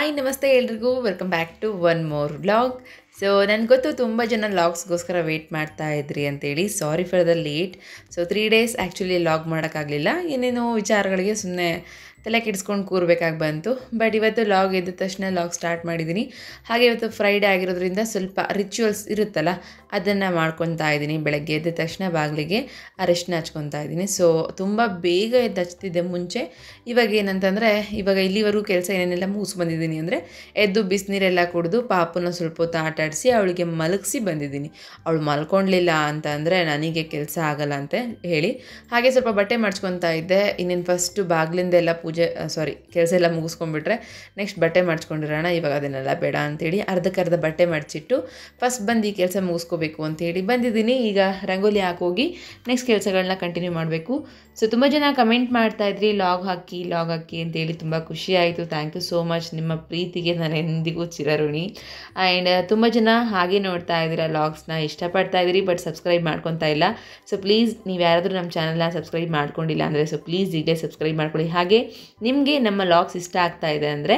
Hi ನಮಸ್ತೆ ಎಲ್ರಿಗೂ welcome back to one more vlog. So ನನಗೆ ಗೊತ್ತು ತುಂಬ ಜನ ವ್ಲಾಗ್ಸ್ಗೋಸ್ಕರ ವೆಯ್ಟ್ ಮಾಡ್ತಾ ಇದ್ರಿ ಅಂತೇಳಿ. Sorry for the late. So 3 days actually vlog ಮಾಡೋಕ್ಕಾಗಲಿಲ್ಲ, ಏನೇನೋ ವಿಚಾರಗಳಿಗೆ ಸುಮ್ಮನೆ ತಲೆ ಕೆಡಿಸ್ಕೊಂಡು ಕೂರಬೇಕಾಗಿ ಬಂತು. ಬಟ್ ಇವತ್ತು ವ್ಲಾಗ್ ಎದ್ದ ತಕ್ಷಣ ವ್ಲಾಗ್ ಸ್ಟಾರ್ಟ್ ಮಾಡಿದ್ದೀನಿ. ಹಾಗೆ ಇವತ್ತು ಫ್ರೈಡೇ ಆಗಿರೋದ್ರಿಂದ ಸ್ವಲ್ಪ ರಿಚುವಲ್ಸ್ ಇರುತ್ತಲ್ಲ, ಅದನ್ನು ಮಾಡ್ಕೊತಾ ಇದ್ದೀನಿ. ಬೆಳಗ್ಗೆ ಎದ್ದ ತಕ್ಷಣ ಬಾಗಿಲಿಗೆ ಅರಿಶಿನ ಹಚ್ಕೊತಾ ಇದ್ದೀನಿ. ಸೊ ತುಂಬ ಬೇಗ ಎದ್ದು ಹಚ್ತಿದ್ದೆ ಮುಂಚೆ. ಇವಾಗ ಏನಂತಂದರೆ, ಇವಾಗ ಇಲ್ಲಿವರೆಗೂ ಕೆಲಸ ಏನೇನೆಲ್ಲ ಮುಗಿಸ್ಬಂದಿದ್ದೀನಿ ಅಂದರೆ, ಎದ್ದು ಬಿಸಿನೀರೆಲ್ಲ ಕುಡಿದು ಪಾಪನ ಸ್ವಲ್ಪ ಹೊತ್ತು ಆಟ ಆಡಿಸಿ ಅವಳಿಗೆ ಮಲಗಿಸಿ ಬಂದಿದ್ದೀನಿ. ಅವಳು ಮಲ್ಕೊಳ್ಲಿಲ್ಲ ಅಂತ ಅಂದರೆ ನನಗೆ ಕೆಲಸ ಆಗಲ್ಲ ಅಂತ ಹೇಳಿ ಹಾಗೆ ಸ್ವಲ್ಪ ಬಟ್ಟೆ ಮಾಡ್ಸ್ಕೊತಾ ಇದ್ದೆ. ಇನ್ನೇನು ಫಸ್ಟು ಬಾಗಿಲಿಂದೆಲ್ಲ ಕೆಲಸ ಎಲ್ಲ ಮುಗಿಸ್ಕೊಂಡ್ಬಿಟ್ರೆ ನೆಕ್ಸ್ಟ್ ಬಟ್ಟೆ ಮಾಡ್ಸ್ಕೊಂಡಿರೋಣ, ಇವಾಗ ಅದನ್ನೆಲ್ಲ ಬೇಡ ಅಂಥೇಳಿ ಅರ್ಧಕ್ಕರ್ಧ ಬಟ್ಟೆ ಮಡಚಿಟ್ಟು ಫಸ್ಟ್ ಬಂದು ಈ ಕೆಲಸ ಮುಗಿಸ್ಕೋಬೇಕು ಅಂಥೇಳಿ ಬಂದಿದ್ದೀನಿ. ಈಗ ರಂಗೋಲಿ ಹಾಕೋಗಿ ನೆಕ್ಸ್ಟ್ ಕೆಲಸಗಳನ್ನ ಕಂಟಿನ್ಯೂ ಮಾಡಬೇಕು. ಸೊ ತುಂಬ ಜನ ಕಮೆಂಟ್ ಮಾಡ್ತಾಯಿದ್ರಿ ಲಾಗ್ ಹಾಕಿ ಅಂತೇಳಿ, ತುಂಬ ಖುಷಿ ಆಯಿತು. Thank you so much. ನಿಮ್ಮ ಪ್ರೀತಿಗೆ ನಾನು ಎಂದಿಗೂ ಚಿರಋಣಿ. ಆ್ಯಂಡ್ ತುಂಬ ಜನ ಹಾಗೆ ನೋಡ್ತಾ ಇದ್ದೀರಾ, ಲಾಗ್ಸ್ನ ಇಷ್ಟಪಡ್ತಾ ಇದ್ದೀರಿ, ಬಟ್ ಸಬ್ಸ್ಕ್ರೈಬ್ ಮಾಡ್ಕೊತಾ ಇಲ್ಲ. ಸೊ ಪ್ಲೀಸ್ ನೀವು ಯಾರಾದರೂ ನಮ್ಮ ಚಾನಲ್ನ ಸಬ್ಸ್ಕ್ರೈಬ್ ಮಾಡ್ಕೊಂಡಿಲ್ಲ ಅಂದರೆ ಪ್ಲೀಸ್ ಈಗಲೇ ಸಬ್ಸ್ಕ್ರೈಬ್ ಮಾಡ್ಕೊಳ್ಳಿ. ಹಾಗೆ ನಿಮಗೆ ನಮ್ಮ ಲಾಗ್ಸ್ ಇಷ್ಟ ಆಗ್ತಾ ಇದೆ ಅಂದರೆ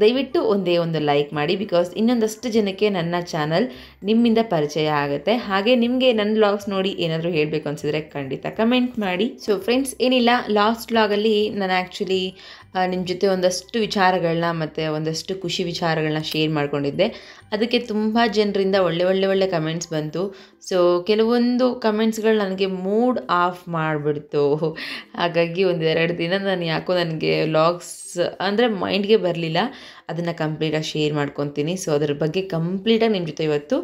ದಯವಿಟ್ಟು ಒಂದೇ ಒಂದು ಲೈಕ್ ಮಾಡಿ. ಬಿಕಾಸ್ ಇನ್ನೊಂದಷ್ಟು ಜನಕ್ಕೆ ನನ್ನ ಚಾನಲ್ ನಿಮ್ಮಿಂದ ಪರಿಚಯ ಆಗುತ್ತೆ. ಹಾಗೆ ನಿಮಗೆ ನನ್ನ ವ್ಲಾಗ್ಸ್ ನೋಡಿ ಏನಾದರೂ ಹೇಳಬೇಕು ಅನಿಸಿದ್ರೆ ಖಂಡಿತ ಕಮೆಂಟ್ ಮಾಡಿ. ಸೊ ಫ್ರೆಂಡ್ಸ್, ಏನಿಲ್ಲ, ಲಾಸ್ಟ್ ವ್ಲಾಗಲ್ಲಿ ನಾನು ಆ್ಯಕ್ಚುಲಿ ನಿಮ್ಮ ಜೊತೆ ಒಂದಷ್ಟು ವಿಚಾರಗಳನ್ನ ಮತ್ತು ಒಂದಷ್ಟು ಖುಷಿ ವಿಚಾರಗಳನ್ನ ಶೇರ್ ಮಾಡ್ಕೊಂಡಿದ್ದೆ. ಅದಕ್ಕೆ ತುಂಬ ಜನರಿಂದ ಒಳ್ಳೆ ಕಮೆಂಟ್ಸ್ ಬಂತು. ಸೊ ಕೆಲವೊಂದು ಕಮೆಂಟ್ಸ್ಗಳು ನನಗೆ ಮೂಡ್ ಆಫ್ ಮಾಡಿಬಿಡ್ತು. ಹಾಗಾಗಿ 1-2 ದಿನ ನನಗೆ ವ್ಲಾಗ್ಸ್ ಅಂದರೆ ಮೈಂಡ್ಗೆ ಬರಲಿಲ್ಲ. ಅದನ್ನು ಕಂಪ್ಲೀಟಾಗಿ ಶೇರ್ ಮಾಡ್ಕೊತೀನಿ. ಸೊ ಅದ್ರ ಬಗ್ಗೆ ಕಂಪ್ಲೀಟಾಗಿ ನಿಮ್ಮ ಜೊತೆ ಇವತ್ತು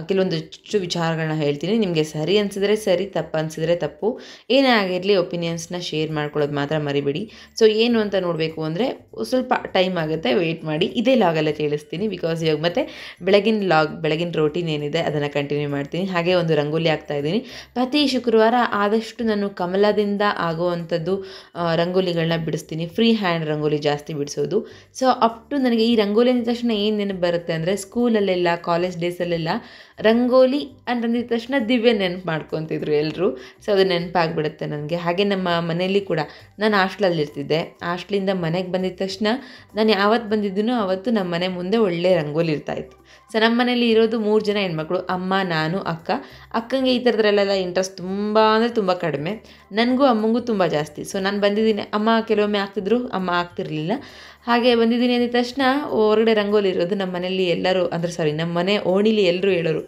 ಕೆಲವೊಂದಷ್ಟು ವಿಚಾರಗಳನ್ನ ಹೇಳ್ತೀನಿ. ನಿಮಗೆ ಸರಿ ಅನಿಸಿದ್ರೆ ಸರಿ, ತಪ್ಪು ಅನಿಸಿದ್ರೆ ತಪ್ಪು, ಏನೇ ಆಗಿರಲಿ ಒಪಿನಿಯನ್ಸ್ನ ಶೇರ್ ಮಾಡ್ಕೊಳ್ಳೋದು ಮಾತ್ರ ಮರಿಬೇಡಿ. ಸೊ ಏನು ಅಂತ ನೋಡಬೇಕು ಅಂದರೆ ಸ್ವಲ್ಪ ಟೈಮ್ ಆಗುತ್ತೆ, ವೆಯ್ಟ್ ಮಾಡಿ. ಇದೇ ಲಾಗಲ್ಲೇ ತಿಳಿಸ್ತೀನಿ. ಬಿಕಾಸ್ ಇವಾಗ ಮತ್ತೆ ಬೆಳಗಿನ ರೋಟೀನ್ ಏನಿದೆ ಅದನ್ನು ಕಂಟಿನ್ಯೂ ಮಾಡ್ತೀನಿ. ಹಾಗೆ ಒಂದು ರಂಗೋಲಿ ಹಾಕ್ತಾಯಿದ್ದೀನಿ. ಪ್ರತಿ ಶುಕ್ರವಾರ ಆದಷ್ಟು ನಾನು ಕಮಲದಿಂದ ಆಗುವಂಥದ್ದು ರಂಗೋಲಿಗಳನ್ನ ಬಿಡಿಸ್ತೀನಿ. ಫ್ರೀ ಹ್ಯಾಂಡ್ ರಂಗೋಲಿ ಜಾಸ್ತಿ ಬಿಡಿಸೋದು. ಸೊ ಅಪ್ ಟು ನನಗೆ ಈ ರಂಗೋಲಿ ಅಂದ ತಕ್ಷಣ ಏನು ನೆನಪು ಬರುತ್ತೆ ಅಂದರೆ, ಸ್ಕೂಲಲ್ಲೆಲ್ಲ ಕಾಲೇಜ್ ಡೇಸಲ್ಲೆಲ್ಲ ರಂಗೋಲಿ ಅಂತಂದಿದ ತಕ್ಷಣ ದಿವ್ಯ ನೆನಪು ಮಾಡ್ಕೊತಿದ್ರು ಎಲ್ಲರೂ. ಸೊ ಅದು ನೆನಪಾಗ್ಬಿಡುತ್ತೆ ನನಗೆ. ಹಾಗೆ ನಮ್ಮ ಮನೆಯಲ್ಲಿ ಕೂಡ, ನಾನು ಹಾಸ್ಟ್ಲಲ್ಲಿರ್ತಿದ್ದೆ. ಹಾಸ್ಟ್ಲಿಂದ ಮನೆಗೆ ಬಂದಿದ್ದ ತಕ್ಷಣ ನಾನು ಯಾವತ್ತು ಬಂದಿದ್ದೀನೋ ಆವತ್ತು ನಮ್ಮ ಮನೆ ಮುಂದೆ ಒಳ್ಳೆ ರಂಗೋಲಿ ಇರ್ತಾಯಿತ್ತು. ಸೊ ನಮ್ಮ ಮನೇಲಿ ಇರೋದು 3 ಜನ ಹೆಣ್ಮಕ್ಳು, ಅಮ್ಮ, ನಾನು, ಅಕ್ಕಂಗೆ ಈ ಥರದ್ರಲ್ಲೆಲ್ಲ ಇಂಟ್ರೆಸ್ಟ್ ತುಂಬ ಅಂದರೆ ತುಂಬ ಕಡಿಮೆ. ನನಗೂ ಅಮ್ಮಂಗೂ ತುಂಬ ಜಾಸ್ತಿ. ಸೊ ನಾನು ಬಂದಿದ್ದೀನಿ, ಅಮ್ಮ ಕೆಲವೊಮ್ಮೆ ಆಗ್ತಿದ್ರು, ಅಮ್ಮ ಆಗ್ತಿರ್ಲಿಲ್ಲ. ಹಾಗೆ ಬಂದಿದ್ದೀನಿ ಅಂದಿದ ತಕ್ಷಣ ಹೊರಗಡೆ ರಂಗೋಲಿ ಇರೋದು. ನಮ್ಮ ಮನೇಲಿ ಎಲ್ಲರೂ ನಮ್ಮ ಮನೆ ಓಣಿಲಿ ಎಲ್ಲರೂ ಹೇಳೋರು,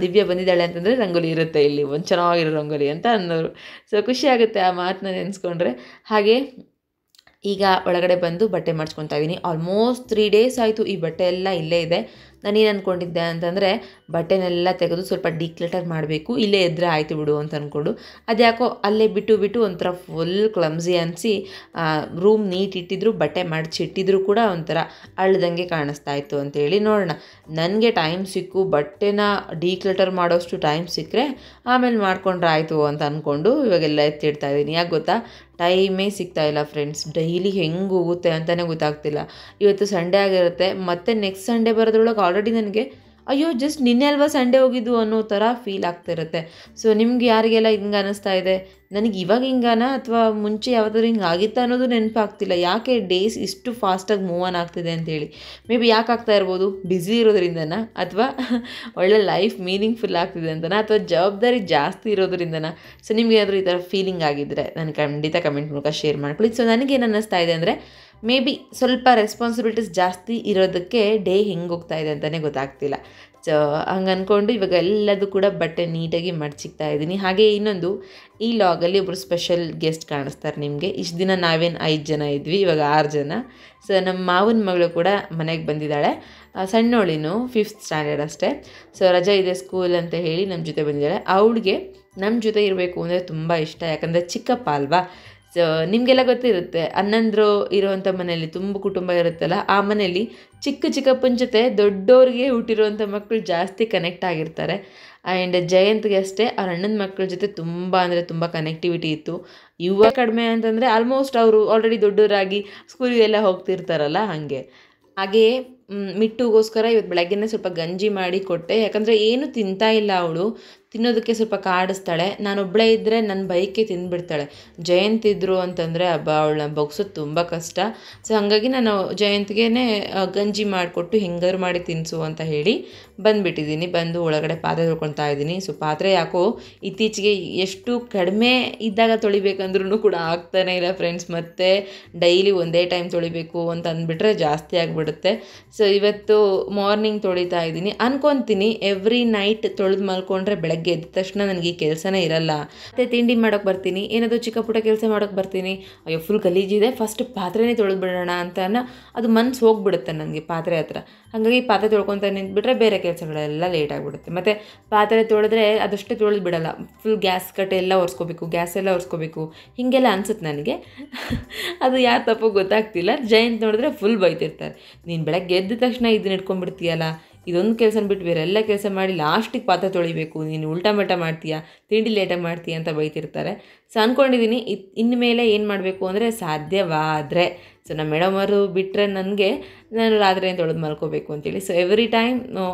ದಿವ್ಯ ಬಂದಿದ್ದಾಳೆ ಅಂತಂದರೆ ರಂಗೋಲಿ ಇರುತ್ತೆ ಇಲ್ಲಿ, ಒಂದು ಚೆನ್ನಾಗಿರೋ ರಂಗೋಲಿ ಅಂತ ಅನ್ನೋರು. ಸೊ ಖುಷಿ ಆಗುತ್ತೆ ಆ ಮಾತನ್ನ ನೆನೆಸ್ಕೊಂಡ್ರೆ. ಹಾಗೆ ಈಗ ಒಳಗಡೆ ಬಂದು ಬಟ್ಟೆ ಮಾಡಿಸ್ಕೊತಾ ಇದ್ದೀನಿ. ಆಲ್ಮೋಸ್ಟ್ 3 ಡೇಸ್ ಆಯಿತು ಈ ಬಟ್ಟೆ ಎಲ್ಲ ಇಲ್ಲೇ ಇದೆ. ನಾನೇನು ಅಂದ್ಕೊಂಡಿದ್ದೆ ಅಂತಂದರೆ, ಬಟ್ಟೆನೆಲ್ಲ ತೆಗೆದು ಸ್ವಲ್ಪ ಡಿಕ್ಲಟರ್ ಮಾಡಬೇಕು, ಇಲ್ಲೇ ಇದ್ದರೆ ಆಯಿತು ಬಿಡು ಅಂತ ಅಂದ್ಕೊಂಡು, ಅದ್ಯಾಕೋ ಅಲ್ಲೇ ಬಿಟ್ಟು ಒಂಥರ ಫುಲ್ ಕ್ಲಮ್ಸಿ ಅನಿಸಿ ರೂಮ್ ನೀಟ್ ಇಟ್ಟಿದ್ರು, ಬಟ್ಟೆ ಮಡಚಿಟ್ಟಿದ್ರು ಕೂಡ ಒಂಥರ ಅಳ್ದಂಗೆ ಕಾಣಿಸ್ತಾ ಇತ್ತು ಅಂತೇಳಿ. ನೋಡೋಣ, ನನಗೆ ಟೈಮ್ ಸಿಕ್ಕು ಬಟ್ಟೆನ ಡಿಕ್ಲಟರ್ ಮಾಡೋಷ್ಟು ಟೈಮ್ ಸಿಕ್ಕರೆ ಆಮೇಲೆ ಮಾಡ್ಕೊಂಡ್ರೆ ಆಯಿತು ಅಂತ ಅಂದ್ಕೊಂಡು ಇವಾಗೆಲ್ಲ ಎತ್ತಿಡ್ತಾ ಇದ್ದೀನಿ. ಯಾಕೆ ಗೊತ್ತಾ, ಟೈಮೇ ಸಿಗ್ತಾಯಿಲ್ಲ ಫ್ರೆಂಡ್ಸ್. ಡೈಲಿ ಹೆಂಗೆ ಹೋಗುತ್ತೆ ಅಂತಲೇ ಗೊತ್ತಾಗ್ತಿಲ್ಲ. ಇವತ್ತು ಸಂಡೇ ಆಗಿರುತ್ತೆ, ಮತ್ತು ನೆಕ್ಸ್ಟ್ ಸಂಡೇ ಬರೋದ್ರೊಳಗೆ ಆಲ್ರೆಡಿ ನನಗೆ ಅಯ್ಯೋ ಜಸ್ಟ್ ನಿನ್ನೆ ಅಲ್ವಾ ಸಂಡೇ ಹೋಗಿದ್ದು ಅನ್ನೋ ಥರ ಫೀಲ್ ಆಗ್ತಿರುತ್ತೆ. ಸೊ ನಿಮ್ಗೆ ಯಾರಿಗೆಲ್ಲ ಹಿಂಗೆ ಅನ್ನಿಸ್ತಾ ಇದೆ, ನನಗೆ ಇವಾಗ ಹಿಂಗಾನ ಅಥವಾ ಮುಂಚೆ ಯಾವ್ದಾದ್ರು ಹಿಂಗೆ ಆಗಿತ್ತಾ ಅನ್ನೋದು ನೆನಪಾಗ್ತಿಲ್ಲ. ಯಾಕೆ ಡೇಸ್ ಇಷ್ಟು ಫಾಸ್ಟಾಗಿ ಮೂವ್ ಆನ್ ಆಗ್ತಿದೆ ಅಂತೇಳಿ. ಮೇ ಬಿ ಯಾಕೆ ಆಗ್ತಾ ಇರ್ಬೋದು, ಬ್ಯುಸಿ ಇರೋದ್ರಿಂದನ, ಅಥವಾ ಒಳ್ಳೆ ಲೈಫ್ ಮೀನಿಂಗ್ಫುಲ್ ಆಗ್ತಿದೆ ಅಂತನ, ಅಥವಾ ಜವಾಬ್ದಾರಿ ಜಾಸ್ತಿ ಇರೋದ್ರಿಂದನ. ಸೊ ನಿಮ್ಗೆ ಏನಾದರೂ ಈ ಥರ ಫೀಲಿಂಗ್ ಆಗಿದ್ದರೆ ನನಗೆ ಖಂಡಿತ ಕಮೆಂಟ್ ಮೂಲಕ ಶೇರ್ ಮಾಡ್ಕೊಳ್ಳಿ. ಸೊ ನನಗೇನು ಅನ್ನಿಸ್ತಾ ಇದೆ ಅಂದರೆ, ಮೇ ಬಿ ಸ್ವಲ್ಪ ರೆಸ್ಪಾನ್ಸಿಬಿಲಿಟೀಸ್ ಜಾಸ್ತಿ ಇರೋದಕ್ಕೆ ಡೇ ಹೆಂಗೆ ಹೋಗ್ತಾ ಇದೆ ಅಂತಲೇ ಗೊತ್ತಾಗ್ತಿಲ್ಲ. ಸೊ ಹಂಗೆ ಅಂದ್ಕೊಂಡು ಇವಾಗ ಎಲ್ಲದೂ ಕೂಡ ಬಟ್ಟೆ ನೀಟಾಗಿ ಮಡಚಿಕ್ತಾ ಇದ್ದೀನಿ. ಹಾಗೆ ಇನ್ನೊಂದು, ಈ ಲಾಗಲ್ಲಿ ಒಬ್ಬರು ಸ್ಪೆಷಲ್ ಗೆಸ್ಟ್ ಕಾಣಿಸ್ತಾರೆ ನಿಮಗೆ. ಇಷ್ಟು ದಿನ ನಾವೇನು 5 ಜನ ಇದ್ವಿ, ಇವಾಗ 6 ಜನ. ಸೊ ನಮ್ಮ ಮಾವನ ಮಗಳು ಕೂಡ ಮನೆಗೆ ಬಂದಿದ್ದಾಳೆ. ಸಣ್ಣವಳಿನು 5th ಸ್ಟ್ಯಾಂಡರ್ಡ್ ಅಷ್ಟೇ. ಸೊ ರಜೆ ಇದೆ ಸ್ಕೂಲ್ ಅಂತ ಹೇಳಿ ನಮ್ಮ ಜೊತೆ ಬಂದಿದ್ದಾಳೆ. ಅವಳಿಗೆ ನಮ್ಮ ಜೊತೆ ಇರಬೇಕು ಅಂದರೆ ತುಂಬ ಇಷ್ಟ, ಯಾಕಂದರೆ ಚಿಕ್ಕಪ್ಪ ಅಲ್ವಾ. ಸೊ ನಿಮಗೆಲ್ಲ ಗೊತ್ತಿರುತ್ತೆ, ಅಣ್ಣಂದ್ರು ಇರೋವಂಥ ಮನೆಯಲ್ಲಿ ತುಂಬ ಕುಟುಂಬ ಇರುತ್ತಲ್ಲ, ಆ ಮನೆಯಲ್ಲಿ ಚಿಕ್ಕಪ್ಪನ ಜೊತೆ ದೊಡ್ಡವ್ರಿಗೆ ಹುಟ್ಟಿರುವಂಥ ಮಕ್ಕಳು ಜಾಸ್ತಿ ಕನೆಕ್ಟ್ ಆಗಿರ್ತಾರೆ. ಆ್ಯಂಡ್ ಜಯಂತ್ಗೆ ಅಷ್ಟೇ ಅವ್ರ ಅಣ್ಣನ ಮಕ್ಕಳ ಜೊತೆ ತುಂಬ ಅಂದರೆ ತುಂಬ ಕನೆಕ್ಟಿವಿಟಿ ಇತ್ತು. ಇವಾಗ ಕಡಿಮೆ ಅಂತಂದರೆ ಆಲ್ಮೋಸ್ಟ್ ಅವರು ಆಲ್ರೆಡಿ ದೊಡ್ಡವರಾಗಿ ಸ್ಕೂಲಿಗೆಲ್ಲ ಹೋಗ್ತಿರ್ತಾರಲ್ಲ ಹಾಗೆ. ಹಾಗೆಯೇ ಮಿಟ್ಟುಗೋಸ್ಕರ ಇವತ್ತು ಬೆಳಗ್ಗೆನೇ ಸ್ವಲ್ಪ ಗಂಜಿ ಮಾಡಿ ಕೊಟ್ಟೆ. ಯಾಕಂದರೆ ಏನು ತಿಂತಾ ಇಲ್ಲ ಅವಳು, ತಿನ್ನೋದಕ್ಕೆ ಸ್ವಲ್ಪ ಕಾಡಿಸ್ತಾಳೆ. ನಾನೊಬ್ಬಳೇ ಇದ್ದರೆ ನನ್ನ ಬೈಕೆ ತಿಂದುಬಿಡ್ತಾಳೆ. ಜಯಂತ್ ಇದ್ದರು ಅಂತಂದರೆ ಅವಳನ್ನ ಬಗ್ಸೋದು ತುಂಬ ಕಷ್ಟ. ಸೊ ಹಾಗಾಗಿ ನಾನು ಜಯಂತ್ಗೆ ಗಂಜಿ ಮಾಡಿಕೊಟ್ಟು ಹೆಂಗಾದ್ರು ಮಾಡಿ ತಿನ್ನಿಸು ಅಂತ ಹೇಳಿ ಬಂದುಬಿಟ್ಟಿದ್ದೀನಿ. ಬಂದು ಒಳಗಡೆ ಪಾತ್ರೆ ತೊಳ್ಕೊತಾ ಇದ್ದೀನಿ. ಸೊ ಪಾತ್ರೆ ಯಾಕೋ ಇತ್ತೀಚೆಗೆ ಎಷ್ಟು ಕಡಿಮೆ ಇದ್ದಾಗ ತೊಳಿಬೇಕಂದ್ರೂ ಕೂಡ ಆಗ್ತಾನೇ ಇಲ್ಲ ಫ್ರೆಂಡ್ಸ್. ಮತ್ತು ಡೈಲಿ ಒಂದೇ ಟೈಮ್ ತೊಳಿಬೇಕು ಅಂತ ಅಂದ್ಬಿಟ್ರೆ ಜಾಸ್ತಿ ಆಗಿಬಿಡುತ್ತೆ. ಸೊ ಇವತ್ತು ಮಾರ್ನಿಂಗ್ ತೊಳಿತಾ ಇದ್ದೀನಿ. ಅನ್ಕೊತೀನಿ ಎವ್ರಿ ನೈಟ್ ತೊಳೆದು ಮಲ್ಕೊಂಡ್ರೆ ಬೆಳಗ್ಗೆ ಎದ್ದ ತಕ್ಷಣ ನನಗೆ ಈ ಕೆಲಸನೇ ಇರಲ್ಲ. ಮತ್ತು ತಿಂಡಿ ಮಾಡೋಕ್ಕೆ ಬರ್ತೀನಿ, ಏನಾದರೂ ಚಿಕ್ಕ ಪುಟ್ಟ ಕೆಲಸ ಮಾಡೋಕ್ಕೆ ಬರ್ತೀನಿ, ಅಯ್ಯೋ ಫುಲ್ ಗಲೀಜಿದೆ ಫಸ್ಟ್ ಪಾತ್ರೆನೇ ತೊಳೆದು ಬಿಡೋಣ ಅಂತ ಅದು ಮನಸ್ಸು ಹೋಗ್ಬಿಡುತ್ತೆ ನನಗೆ ಪಾತ್ರೆ ಹತ್ರ. ಹಾಗಾಗಿ ಪಾತ್ರೆ ತೊಳ್ಕೊತ ನಿಂತ್ಬಿಟ್ರೆ ಬೇರೆ ಕೆಲಸಗಳೆಲ್ಲ ಲೇಟ್ ಆಗಿಬಿಡುತ್ತೆ. ಮತ್ತು ಪಾತ್ರೆ ತೊಳೆದ್ರೆ ಅದಷ್ಟೇ ತೊಳೆದು ಬಿಡಲ್ಲ, ಫುಲ್ ಗ್ಯಾಸ್ ಕಟ್ಟೆ ಎಲ್ಲ ಒರೆಸ್ಕೋಬೇಕು, ಗ್ಯಾಸ್ ಎಲ್ಲ ಒರೆಸ್ಕೋಬೇಕು, ಹೀಗೆಲ್ಲ ಅನ್ಸುತ್ತೆ ನನಗೆ. ಅದು ಯಾರು ತಪ್ಪು ಗೊತ್ತಾಗ್ತಿಲ್ಲ. ಜಯಂತ್ ನೋಡಿದ್ರೆ ಫುಲ್ ಬೈತಿರ್ತಾರೆ, ನೀನು ಬೆಳಗ್ಗೆ ಎದ್ದ ತಕ್ಷಣ ಇದನ್ನ ಇಟ್ಕೊಂಡ್ಬಿಡ್ತೀಯಲ್ಲ, ಇದೊಂದು ಕೆಲಸನ ಬಿಟ್ಟು ಬೇರೆ ಎಲ್ಲ ಕೆಲಸ ಮಾಡಿ ಲಾಸ್ಟಿಗೆ ಪಾತ್ರೆ ತೊಳಿಬೇಕು, ನೀನು ಉಲ್ಟಾ ಮಲ್ಟಾ ಮಾಡ್ತೀಯಾ, ತಿಂಡಿ ಲೇಟಾಗಿ ಮಾಡ್ತೀಯ ಅಂತ ಬೈತಿರ್ತಾರೆ. ಸೊ ಅಂದ್ಕೊಂಡಿದ್ದೀನಿ ಇನ್ನು ಮೇಲೆ ಏನು ಮಾಡಬೇಕು ಅಂದರೆ ಸಾಧ್ಯವಾದರೆ, ಸೊ ನಮ್ಮ ಮೇಡಮ್ ಅವರು ಬಿಟ್ಟರೆ ನಾನು ರಾತ್ರಿ ತೊಳೆದು ಮಲ್ಕೋಬೇಕು ಅಂತೇಳಿ. So every time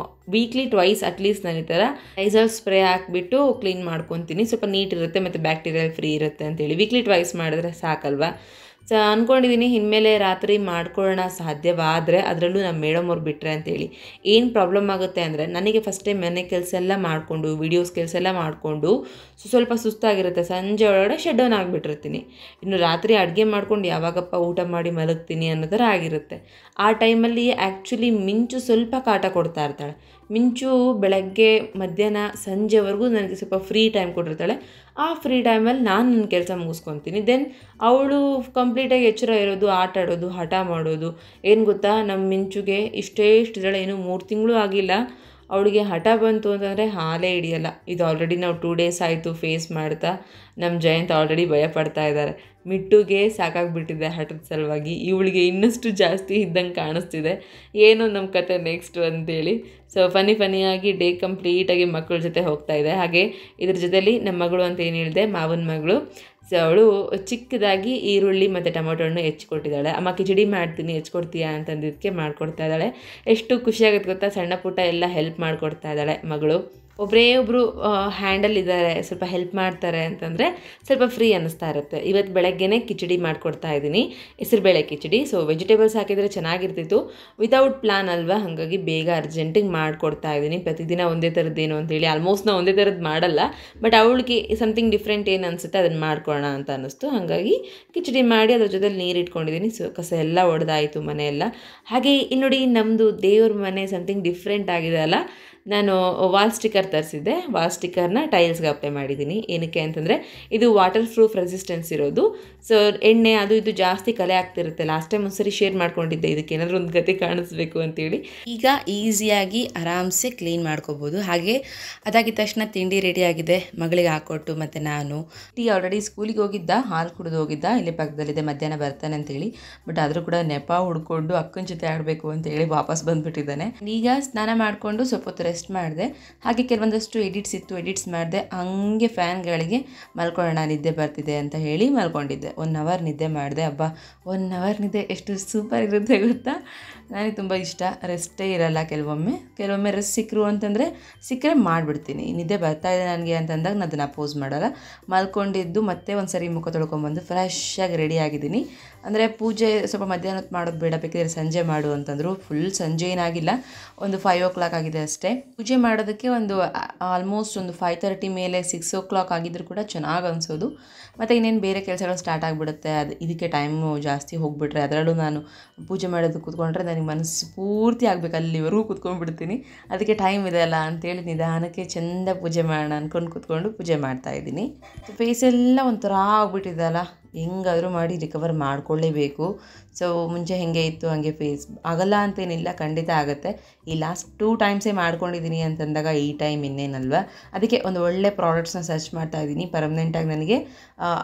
weekly twice at least ನಾನು ಈ ಥರ ಲೈಸಾಲ್ ಸ್ಪ್ರೇ ಹಾಕ್ಬಿಟ್ಟು ಕ್ಲೀನ್ ಮಾಡ್ಕೊತೀನಿ. ಸ್ವಲ್ಪ ನೀಟ್ ಇರುತ್ತೆ ಮತ್ತು ಬ್ಯಾಕ್ಟೀರಿಯಲ್ ಫ್ರೀ ಇರುತ್ತೆ ಅಂತೇಳಿ ವೀಕ್ಲಿ ಟ್ವೈಸ್ ಮಾಡಿದ್ರೆ ಸಾಕಲ್ವಾ. ಸೊ ಅಂದ್ಕೊಂಡಿದ್ದೀನಿ ಇನ್ಮೇಲೆ ರಾತ್ರಿ ಮಾಡ್ಕೊಳ್ಳೋಣ ಸಾಧ್ಯವಾದರೆ, ಅದರಲ್ಲೂ ನಮ್ಮ ಮೇಡಮ್ ಅವ್ರು ಬಿಟ್ಟರೆ ಅಂತೇಳಿ. ಏನು ಪ್ರಾಬ್ಲಮ್ ಆಗುತ್ತೆ ಅಂದರೆ ನನಗೆ ಫಸ್ಟ್ ಟೈಮ್ ಮನೆ ಕೆಲಸ ಎಲ್ಲ ಮಾಡಿಕೊಂಡು ವೀಡಿಯೋಸ್ ಕೆಲಸ ಎಲ್ಲ ಮಾಡಿಕೊಂಡು ಸ್ವಲ್ಪ ಸುಸ್ತಾಗಿರುತ್ತೆ. ಸಂಜೆ ಒಳಗಡೆ ಶಟ್ ಡೌನ್ ಆಗಿಬಿಟ್ಟಿರ್ತೀನಿ. ಇನ್ನು ರಾತ್ರಿ ಅಡುಗೆ ಮಾಡ್ಕೊಂಡು ಯಾವಾಗಪ್ಪ ಊಟ ಮಾಡಿ ಮಲಗ್ತೀನಿ ಅನ್ನೋ ಥರ ಆಗಿರುತ್ತೆ. ಆ ಟೈಮಲ್ಲಿ ಆ್ಯಕ್ಚುಲಿ ಮಿಂಚು ಸ್ವಲ್ಪ ಕಾಟ ಕೊಡ್ತಾ ಇರ್ತಾಳೆ. ಮಿಂಚು ಬೆಳಗ್ಗೆ ಮಧ್ಯಾಹ್ನ ಸಂಜೆವರೆಗೂ ನನಗೆ ಸ್ವಲ್ಪ ಫ್ರೀ ಟೈಮ್ ಕೊಟ್ಟಿರ್ತಾಳೆ. ಆ ಫ್ರೀ ಟೈಮಲ್ಲಿ ನಾನು ನನ್ನ ಕೆಲಸ ಮುಗಿಸ್ಕೊತೀನಿ. ದೆನ್ ಅವಳು ಕಂಪ್ಲೀಟಾಗಿ ಎಚ್ಚರ ಇರೋದು, ಆಟ ಆಡೋದು, ಹಠ ಮಾಡೋದು. ಏನು ಗೊತ್ತಾ, ನಮ್ಮ ಮಿಂಚುಗೆ ಇಷ್ಟೇಷ್ಟಿದ್ದಾಳೆ, ಏನು 3 ತಿಂಗಳು ಆಗಿಲ್ಲ, ಅವಳಿಗೆ ಹಠ ಬಂತು ಅಂತಂದರೆ ಹಾಲೇ ಹಿಡಿಯಲ್ಲ. ಇದು ಆಲ್ರೆಡಿ ನಾವು 2 ಡೇಸ್ ಆಯಿತು ಫೇಸ್ ಮಾಡ್ತಾ. ನಮ್ಮ ಜಯಂತ್ ಆಲ್ರೆಡಿ ಭಯಪಡ್ತಾ ಇದ್ದಾರೆ. ಮಿಟ್ಟುಗೆ ಸಾಕಾಗಿಬಿಟ್ಟಿದೆ ಹಠದ ಸಲುವಾಗಿ, ಇವಳಿಗೆ ಇನ್ನಷ್ಟು ಜಾಸ್ತಿ ಇದ್ದಂಗೆ ಕಾಣಿಸ್ತಿದೆ. ಏನು ನಮ್ಮ ಕತೆ ನೆಕ್ಸ್ಟು ಅಂತೇಳಿ. ಸೊ ಫನಿಯಾಗಿ ಡೇ ಕಂಪ್ಲೀಟಾಗಿ ಮಕ್ಕಳ ಜೊತೆ ಹೋಗ್ತಾ ಇದೆ. ಹಾಗೆ ಇದ್ರ ಜೊತೆಲಿ ನಮ್ಮ ಮಗಳು ಅಂತ ಏನು ಹೇಳಿದೆ, ಮಾವನ ಮಗಳು. ಸೊ ಅವಳು ಚಿಕ್ಕದಾಗಿ ಈರುಳ್ಳಿ ಮತ್ತು ಟೊಮೊಟೊ ಹಣ್ಣು ಹೆಚ್ಚಿಕೊಟ್ಟಿದ್ದಾಳೆ. ಅಮ್ಮ ಕಿಚಡಿ ಮಾಡ್ತೀನಿ ಹೆಚ್ಚಿಕೊಡ್ತೀಯಾ ಅಂತಂದಿದ್ದಕ್ಕೆ ಮಾಡಿಕೊಡ್ತಾ ಇದ್ದಾಳೆ. ಎಷ್ಟು ಖುಷಿಯಾಗುತ್ತೆ ಗೊತ್ತಾ, ಸಣ್ಣ ಪುಟ್ಟ ಎಲ್ಲ ಹೆಲ್ಪ್ ಮಾಡಿಕೊಡ್ತಾ ಇದ್ದಾಳೆ ಮಗಳು. ಒಬ್ಬರು ಹ್ಯಾಂಡಲ್ ಇದ್ದಾರೆ, ಸ್ವಲ್ಪ ಹೆಲ್ಪ್ ಮಾಡ್ತಾರೆ ಅಂತಂದರೆ ಸ್ವಲ್ಪ ಫ್ರೀ ಅನ್ನಿಸ್ತಾ ಇರುತ್ತೆ. ಇವತ್ತು ಬೆಳಗ್ಗೆನೇ ಕಿಚಡಿ ಮಾಡಿಕೊಡ್ತಾ ಇದ್ದೀನಿ, ಹೆಸರುಬೇಳೆ ಕಿಚಡಿ. ಸೊ ವೆಜಿಟೇಬಲ್ಸ್ ಹಾಕಿದರೆ ಚೆನ್ನಾಗಿರ್ತಿತ್ತು, ವಿತೌಟ್ ಪ್ಲಾನ್ ಅಲ್ವಾ, ಹಾಗಾಗಿ ಬೇಗ ಅರ್ಜೆಂಟಿಗೆ ಮಾಡಿಕೊಡ್ತಾ ಇದ್ದೀನಿ. ಪ್ರತಿದಿನ ಒಂದೇ ಥರದ್ದೇನು ಅಂತೇಳಿ ಆಲ್ಮೋಸ್ಟ್ ನಾವು ಒಂದೇ ಥರದ್ದು ಮಾಡಲ್ಲ, ಬಟ್ ಅವಳಿಗೆ ಸಮಥಿಂಗ್ ಡಿಫ್ರೆಂಟ್ ಏನು ಅನಿಸುತ್ತೆ ಅದನ್ನು ಮಾಡ್ಕೊಳ್ಳೋಣ ಅಂತ ಅನ್ನಿಸ್ತು. ಹಾಗಾಗಿ ಕಿಚಡಿ ಮಾಡಿ ಅದ್ರ ಜೊತೆಲಿ ನೀರು ಇಟ್ಕೊಂಡಿದ್ದೀನಿ. ಸೊ ಕಸ ಎಲ್ಲ ಒಡೆದಾಯಿತು ಮನೆಯೆಲ್ಲ. ಹಾಗೆ ಇಲ್ಲಿ ನೋಡಿ, ನಮ್ಮದು ದೇವ್ರ ಮನೆ ಸಮಥಿಂಗ್ ಡಿಫ್ರೆಂಟ್ ಆಗಿದೆ ಅಲ್ಲ. ನಾನು ವಾಲ್ ಸ್ಟಿಕ್ಕರ್ ತರಿಸಿದ್ದೆ. ವಾಲ್ ಸ್ಟಿಕ್ಕರ್ನ ಟೈಲ್ಸ್ಗೆ ಅಪ್ಲೈ ಮಾಡಿದ್ದೀನಿ. ಏನಕ್ಕೆ ಅಂತಂದರೆ ಇದು ವಾಟರ್ ಪ್ರೂಫ್ ರೆಸಿಸ್ಟೆನ್ಸ್ ಇರೋದು. ಸೊ ಎಣ್ಣೆ ಅದು ಇದು ಜಾಸ್ತಿ ಕಲೆ ಆಗ್ತಿರುತ್ತೆ. ಲಾಸ್ಟ್ ಟೈಮ್ ಒಂದ್ಸರಿ ಶೇರ್ ಮಾಡ್ಕೊಂಡಿದ್ದೆ, ಇದಕ್ಕೆ ಏನಾದರೂ ಒಂದು ಗತಿ ಕಾಣಿಸ್ಬೇಕು ಅಂತೇಳಿ. ಈಗ ಈಸಿಯಾಗಿ ಆರಾಮ್ಸೆ ಕ್ಲೀನ್ ಮಾಡ್ಕೋಬೋದು. ಹಾಗೆ ಅದಾಗಿದ್ದ ತಕ್ಷಣ ತಿಂಡಿ ರೆಡಿ ಆಗಿದೆ, ಮಗಳಿಗೆ ಹಾಕ್ಕೊಟ್ಟು ಮತ್ತು ನಾನು. ಆಲ್ರೆಡಿ ಸ್ಕೂಲಿಗೆ ಹೋಗಿದ್ದ, ಹಾಲು ಕುಡಿದು ಹೋಗಿದ್ದ, ಇಲ್ಲಿ ಪಕ್ಕದಲ್ಲಿದೆ, ಮಧ್ಯಾಹ್ನ ಬರ್ತಾನೆ ಅಂತೇಳಿ. ಬಟ್ ಆದರೂ ಕೂಡ ನೆಪ ಹುಡ್ಕೊಂಡು ಅಕ್ಕನ ಜೊತೆ ಆಡಬೇಕು ಅಂತೇಳಿ ವಾಪಸ್ ಬಂದುಬಿಟ್ಟಿದ್ದಾನೆ. ಈಗ ಸ್ನಾನ ಮಾಡಿಕೊಂಡು ಸ್ವಲ್ಪ ಹೊತ್ತು ರೆಸ್ಟ್ ಮಾಡಿದೆ. ಹಾಗೆ ಕೆಲವೊಂದಷ್ಟು ಎಡಿಟ್ಸ್ ಮಾಡಿದೆ. ಹಂಗೆ ಫ್ಯಾನ್ಗಳಿಗೆ ಮಲ್ಕೊಳ್ಳೋಣ, ನಿದ್ದೆ ಬರ್ತಿದೆ ಅಂತ ಹೇಳಿ ಮಲ್ಕೊಂಡಿದ್ದೆ. 1 ಅವರ್ ನಿದ್ದೆ ಮಾಡಿದೆ. 1 ಅವರ್ ನಿದ್ದೆ ಎಷ್ಟು ಸೂಪರ್ ಇರುತ್ತೆ ಗೊತ್ತಾ. ನನಗೆ ತುಂಬ ಇಷ್ಟ. ರೆಸ್ಟೇ ಇರಲ್ಲ ಕೆಲವೊಮ್ಮೆ ರೆಸ್ಟ್ ಸಿಕ್ಕರೆ ಮಾಡಿಬಿಡ್ತೀನಿ. ನಿದ್ದೆ ಬರ್ತಾ ಇದೆ ನನಗೆ ಅಂತಂದಾಗ ನಾನು ಅದನ್ನು ಅಪೋಸ್ ಮಾಡಲ್ಲ. ಮಲ್ಕೊಂಡಿದ್ದು ಮತ್ತೆ ಒಂದು ಸರಿ ಮುಖ ತೊಳ್ಕೊಂಬಂದು ಫ್ರೆಶ್ಶಾಗಿ ರೆಡಿ ಆಗಿದ್ದೀನಿ. ಅಂದರೆ ಪೂಜೆ ಸ್ವಲ್ಪ ಮಧ್ಯಾಹ್ನ ಹೊತ್ತು ಮಾಡೋದು ಬೇಡ, ಬೇಕಿದ್ರೆ ಸಂಜೆ ಮಾಡು ಅಂತಂದರು. ಫುಲ್ ಸಂಜೆ ಏನಾಗಿಲ್ಲ, ಒಂದು 5 o'clock ಆಗಿದೆ ಅಷ್ಟೇ. ಪೂಜೆ ಮಾಡೋದಕ್ಕೆ ಆಲ್ಮೋಸ್ಟ್ ಒಂದು 5:30 ಮೇಲೆ 6 o'clock ಆಗಿದ್ರು ಕೂಡ ಚೆನ್ನಾಗಿ ಅನಿಸೋದು. ಮತ್ತು ಇನ್ನೇನು ಬೇರೆ ಕೆಲಸಗಳು ಸ್ಟಾರ್ಟ್ ಆಗಿಬಿಡುತ್ತೆ. ಇದಕ್ಕೆ ಟೈಮು ಜಾಸ್ತಿ ಹೋಗಿಬಿಟ್ರೆ, ಅದರಲ್ಲೂ ನಾನು ಪೂಜೆ ಮಾಡೋದು ಕೂತ್ಕೊಂಡ್ರೆ ನನಗೆ ಮನಸ್ಸು ಪೂರ್ತಿ ಆಗಬೇಕು, ಅಲ್ಲಿವರೆಗೂ ಕೂತ್ಕೊಂಡ್ಬಿಡ್ತೀನಿ. ಅದಕ್ಕೆ ಟೈಮ್ ಇದೆ ಅಲ್ಲ ಅಂತೇಳಿ ನಿಧಾನಕ್ಕೆ ಚೆಂದ ಪೂಜೆ ಮಾಡೋಣ ಅಂದ್ಕೊಂಡು ಕೂತ್ಕೊಂಡು ಪೂಜೆ ಮಾಡ್ತಾಯಿದ್ದೀನಿ. ಫೇಸೆಲ್ಲ ಒಂಥರ ಆಗ್ಬಿಟ್ಟಿದೆ ಅಲ್ಲ, ಹೆಂಗಾದರೂ ಮಾಡಿ ರಿಕವರ್ ಮಾಡ್ಕೊಳ್ಳೇಬೇಕು. ಸೊ ಮುಂಚೆ ಹೆಂಗೆ ಇತ್ತು ಹಾಗೆ ಫೇಸ್ ಆಗಲ್ಲ ಅಂತೇನಿಲ್ಲ, ಖಂಡಿತ ಆಗುತ್ತೆ. ಈ ಲಾಸ್ಟ್ 2 ಟೈಮ್ಸೇ ಮಾಡ್ಕೊಂಡಿದ್ದೀನಿ ಅಂತಂದಾಗ ಈ ಟೈಮ್ ಇನ್ನೇನಲ್ವ. ಅದಕ್ಕೆ ಒಂದು ಒಳ್ಳೆ ಪ್ರಾಡಕ್ಟ್ಸ್ನ ಸರ್ಚ್ ಮಾಡ್ತಾಯಿದ್ದೀನಿ. ಪರ್ಮನೆಂಟಾಗಿ ನನಗೆ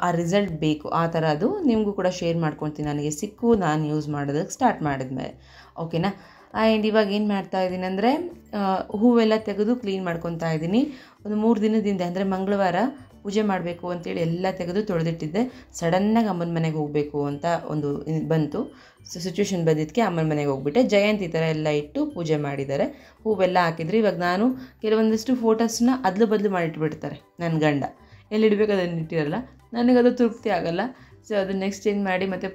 ಆ ರಿಸಲ್ಟ್ ಬೇಕು, ಆ ಥರ ಅದು ನಿಮಗೂ ಕೂಡ ಶೇರ್ ಮಾಡ್ಕೊಳ್ತೀನಿ. ನನಗೆ ಸಿಕ್ಕು ನಾನು ಯೂಸ್ ಮಾಡೋದಕ್ಕೆ ಸ್ಟಾರ್ಟ್ ಮಾಡಿದ್ಮೇಲೆ, ಓಕೆನಾ. ಆ್ಯಂಡ್ ಇವಾಗ ಏನು ಮಾಡ್ತಾಯಿದ್ದೀನಿ ಅಂದರೆ ಹೂವೆಲ್ಲ ತೆಗೆದು ಕ್ಲೀನ್ ಮಾಡ್ಕೊತಾ ಇದ್ದೀನಿ. ಒಂದು 3 ದಿನದಿಂದ ಅಂದರೆ ಮಂಗಳವಾರ ಪೂಜೆ ಮಾಡಬೇಕು ಅಂತೇಳಿ ಎಲ್ಲ ತೆಗೆದು ತೊಳೆದಿಟ್ಟಿದ್ದೆ. ಸಡನ್ನಾಗಿ ಅಮ್ಮನ ಮನೆಗೆ ಹೋಗಬೇಕು ಅಂತ ಒಂದು ಬಂತು. ಸಿಚುವೇಶನ್ ಬಂದಿದ್ದಕ್ಕೆ ಅಮ್ಮನ ಮನೆಗೆ ಹೋಗ್ಬಿಟ್ಟೆ. ಜಯಂತಿ ಥರ ಎಲ್ಲ ಇಟ್ಟು ಪೂಜೆ ಮಾಡಿದ್ದಾರೆ, ಹೂವೆಲ್ಲ ಹಾಕಿದ್ರು. ಇವಾಗ ನಾನು ಕೆಲವೊಂದಷ್ಟು ಫೋಟೋಸ್ನ ಅದಲು ಬದಲು ಮಾಡಿಟ್ಬಿಡ್ತಾರೆ ನನ್ನ ಗಂಡ, ಎಲ್ಲಿಡಬೇಕು ಅದನ್ನು ಇಟ್ಟಿರಲ್ಲ, ನನಗದು ತೃಪ್ತಿ ಆಗೋಲ್ಲ. ಸೊ ಅದು ನೆಕ್ಸ್ಟ್ ಚೇಂಜ್ ಮಾಡಿ ಮತ್ತೆ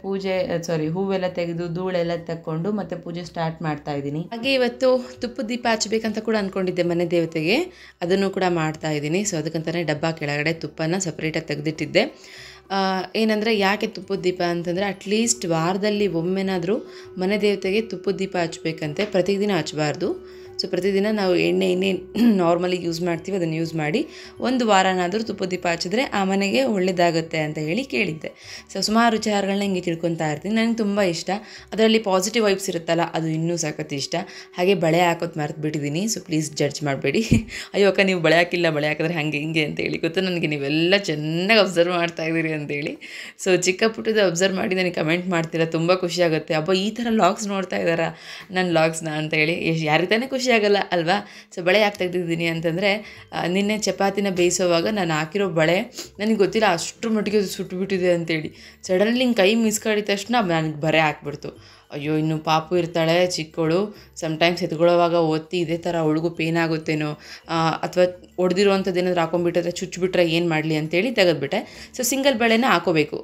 ಹೂವೆಲ್ಲ ತೆಗೆದು ಧೂಳೆಲ್ಲ ತಕ್ಕೊಂಡು ಮತ್ತೆ ಪೂಜೆ ಸ್ಟಾರ್ಟ್ ಮಾಡ್ತಾ ಇದ್ದೀನಿ. ಹಾಗೆ ಇವತ್ತು ತುಪ್ಪದ ದೀಪ ಹಚ್ಚಬೇಕಂತ ಕೂಡ ಅಂದ್ಕೊಂಡಿದ್ದೆ ಮನೆ ದೇವತೆಗೆ, ಅದನ್ನು ಕೂಡ ಮಾಡ್ತಾ ಇದ್ದೀನಿ. ಸೊ ಅದಕ್ಕಂತಲೇ ಡಬ್ಬ ಕೆಳಗಡೆ ತುಪ್ಪನ ಸಪ್ರೇಟಾಗಿ ತೆಗೆದಿಟ್ಟಿದ್ದೆ. ಏನಂದರೆ ಯಾಕೆ ತುಪ್ಪದ ದೀಪ ಅಂತಂದರೆ ಅಟ್ಲೀಸ್ಟ್ ವಾರದಲ್ಲಿ ಒಮ್ಮೆನಾದರೂ ಮನೆ ದೇವತೆಗೆ ತುಪ್ಪದ ದೀಪ ಹಚ್ಬೇಕಂತೆ, ಪ್ರತಿದಿನ ಹಚ್ಚಬಾರ್ದು. ಸೊ ಪ್ರತಿದಿನ ನಾವು ಎಣ್ಣೆ ನಾರ್ಮಲಿ ಯೂಸ್ ಮಾಡ್ತೀವಿ, ಅದನ್ನು ಯೂಸ್ ಮಾಡಿ ಒಂದು ವಾರನಾದರೂ ತುಪ್ಪದ ದೀಪ ಹಚ್ಚಿದ್ರೆ ಆ ಮನೆಗೆ ಒಳ್ಳೆಯದಾಗುತ್ತೆ ಅಂತ ಹೇಳಿ ಕೇಳಿದ್ದೆ. ಸೊ ಸುಮಾರು ವಿಚಾರಗಳನ್ನ ಹಿಂಗೆ ತಿಳ್ಕೊತಾ ಇರ್ತೀನಿ. ನನಗೆ ತುಂಬ ಇಷ್ಟ, ಅದರಲ್ಲಿ ಪಾಸಿಟಿವ್ ವೈಬ್ಸ್ ಇರುತ್ತಲ್ಲ, ಅದು ಇನ್ನೂ ಸಖತ್ ಇಷ್ಟ. ಹಾಗೆ ಬಳೆ ಹಾಕೋದು ಮರೆತು ಬಿಟ್ಟಿದ್ದೀನಿ, ಸೊ ಪ್ಲೀಸ್ ಜಡ್ಜ್ ಮಾಡಬೇಡಿ. ಅಯ್ಯೋ ಅಕ್ಕ ನೀವು ಬಳೆ ಹಾಕಿಲ್ಲ, ಬಳೆ ಹಾಕಿದ್ರೆ ಹಾಗೆ ಹಿಂಗೆ ಅಂತೇಳಿ ಗೊತ್ತು ನನಗೆ, ನೀವೆಲ್ಲ ಚೆನ್ನಾಗಿ ಅಬ್ಸರ್ವ್ ಮಾಡ್ತಾ ಇದ್ದೀರಿ ಅಂತೇಳಿ. ಸೊ ಚಿಕ್ಕ ಪುಟ್ಟದ ಅಬ್ಸರ್ವ್ ಮಾಡಿ ನನಗೆ ಕಮೆಂಟ್ ಮಾಡ್ತೀರಾ, ತುಂಬ ಖುಷಿಯಾಗುತ್ತೆ. ಅಬ್ಬ ಈ ಥರ ಲಾಗ್ಸ್ ನೋಡ್ತಾ ಇದ್ದಾರಾ ನನ್ನ ಲಾಗ್ಸ್ನ ಅಂತೇಳಿ, ಯಾರಿಗೆ ತಾನೇ ಖುಷಿ ಆಗಲ್ಲ ಅಲ್ವಾ. ಸೊ ಬಳೆ ಯಾಕೆ ತೆಗೆದಿದ್ದೀನಿ ಅಂತಂದರೆ, ನಿನ್ನೆ ಚಪಾತಿನ ಬೇಯಿಸೋವಾಗ ನಾನು ಹಾಕಿರೋ ಬಳೆ ನನಗೆ ಗೊತ್ತಿಲ್ಲ ಅಷ್ಟರ ಮಟ್ಟಿಗೆ ಅದು ಸುಟ್ಟುಬಿಟ್ಟಿದೆ ಅಂತೇಳಿ. ಸಡನ್ಲಿ ಹಿಂಗೆ ಕೈ ಮಿಸ್ಕಾಡಿದ ತಕ್ಷಣ ನನಗೆ ಬರೆ ಹಾಕ್ಬಿಡ್ತು. ಅಯ್ಯೋ ಇನ್ನು ಪಾಪು ಇರ್ತಾಳೆ ಚಿಕ್ಕವಳು, ಸಮ್ಟೈಮ್ಸ್ ಎತ್ಕೊಳ್ಳೋವಾಗ ಒತ್ತಿ ಇದೇ ಥರ ಅವಳಿಗೂ ಪೇನ್ ಆಗುತ್ತೇನೋ, ಅಥವಾ ಹೊಡೆದಿರುವಂಥದ್ದು ಏನಾದರೂ ಹಾಕೊಂಡ್ಬಿಟ್ಟಿದ್ರೆ ಚುಚ್ಚಿಬಿಟ್ರೆ ಏನು ಮಾಡಲಿ ಅಂತೇಳಿ ತೆಗೆದುಬಿಟ್ಟೆ. ಸೊ ಸಿಂಗಲ್ ಬಳೆನ ಹಾಕೋಬೇಕು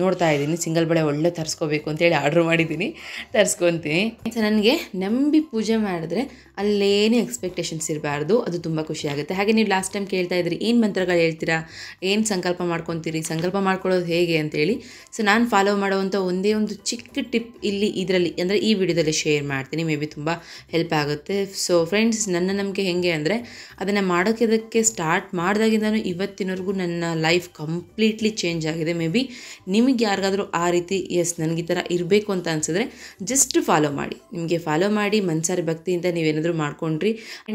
ನೋಡ್ತಾ ಇದ್ದೀನಿ, ಸಿಂಗಲ್ ಬಳೆ ಒಳ್ಳೆ ತರಿಸ್ಕೋಬೇಕು ಅಂತೇಳಿ ಆರ್ಡ್ರ್ ಮಾಡಿದ್ದೀನಿ, ತರಿಸ್ಕೊತೀನಿ. ಸೊ ನನಗೆ ನಂಬಿ ಪೂಜೆ ಮಾಡಿದ್ರೆ ಅಲ್ಲೇನೇ ಎಕ್ಸ್ಪೆಕ್ಟೇಷನ್ಸ್ ಇರಬಾರ್ದು, ಅದು ತುಂಬ ಖುಷಿಯಾಗುತ್ತೆ. ಹಾಗೆ ನೀವು ಲಾಸ್ಟ್ ಟೈಮ್ ಕೇಳ್ತಾ ಇದ್ರಿ ಏನು ಮಂತ್ರಗಳು ಹೇಳ್ತೀರಾ, ಏನು ಸಂಕಲ್ಪ ಮಾಡ್ಕೊತೀರಿ, ಸಂಕಲ್ಪ ಮಾಡ್ಕೊಳ್ಳೋದು ಹೇಗೆ ಅಂತೇಳಿ. ಸೊ ನಾನು ಫಾಲೋ ಮಾಡೋವಂಥ ಒಂದೇ ಒಂದು ಚಿಕ್ಕ ಟಿಪ್ ಇದರಲ್ಲಿ ಅಂದರೆ ಈ ವಿಡಿಯೋದಲ್ಲಿ ಶೇರ್ ಮಾಡ್ತೀನಿ, ಮೇ ಬಿ ತುಂಬ ಹೆಲ್ಪ್ ಆಗುತ್ತೆ. ಸೊ ಫ್ರೆಂಡ್ಸ್, ನನ್ನ ನಂಬಿಕೆ ಹೇಗೆ ಅಂದರೆ ಅದನ್ನು ಮಾಡೋಕ್ಕೆ ಸ್ಟಾರ್ಟ್ ಮಾಡಿದಾಗಿಂದನೂ ಇವತ್ತಿನವರೆಗೂ ನನ್ನ ಲೈಫ್ ಕಂಪ್ಲೀಟ್ಲಿ ಚೇಂಜ್ ಆಗಿದೆ. ಮೇ ಬಿ ನಿಮಗೆ ಯಾರಿಗಾದರೂ ಆ ರೀತಿ ನನಗೆ ಈ ಥರ ಇರಬೇಕು ಅಂತ ಅನಿಸಿದ್ರೆ ಜಸ್ಟ್ ಫಾಲೋ ಮಾಡಿ. ನಿಮಗೆ ಫಾಲೋ ಮಾಡಿ ಮನಸಾರಿ ಭಕ್ತಿಯಿಂದ ನೀವೇನಾದರೂ ಮಾಡ್ಕೊಂಡ್ರಿ,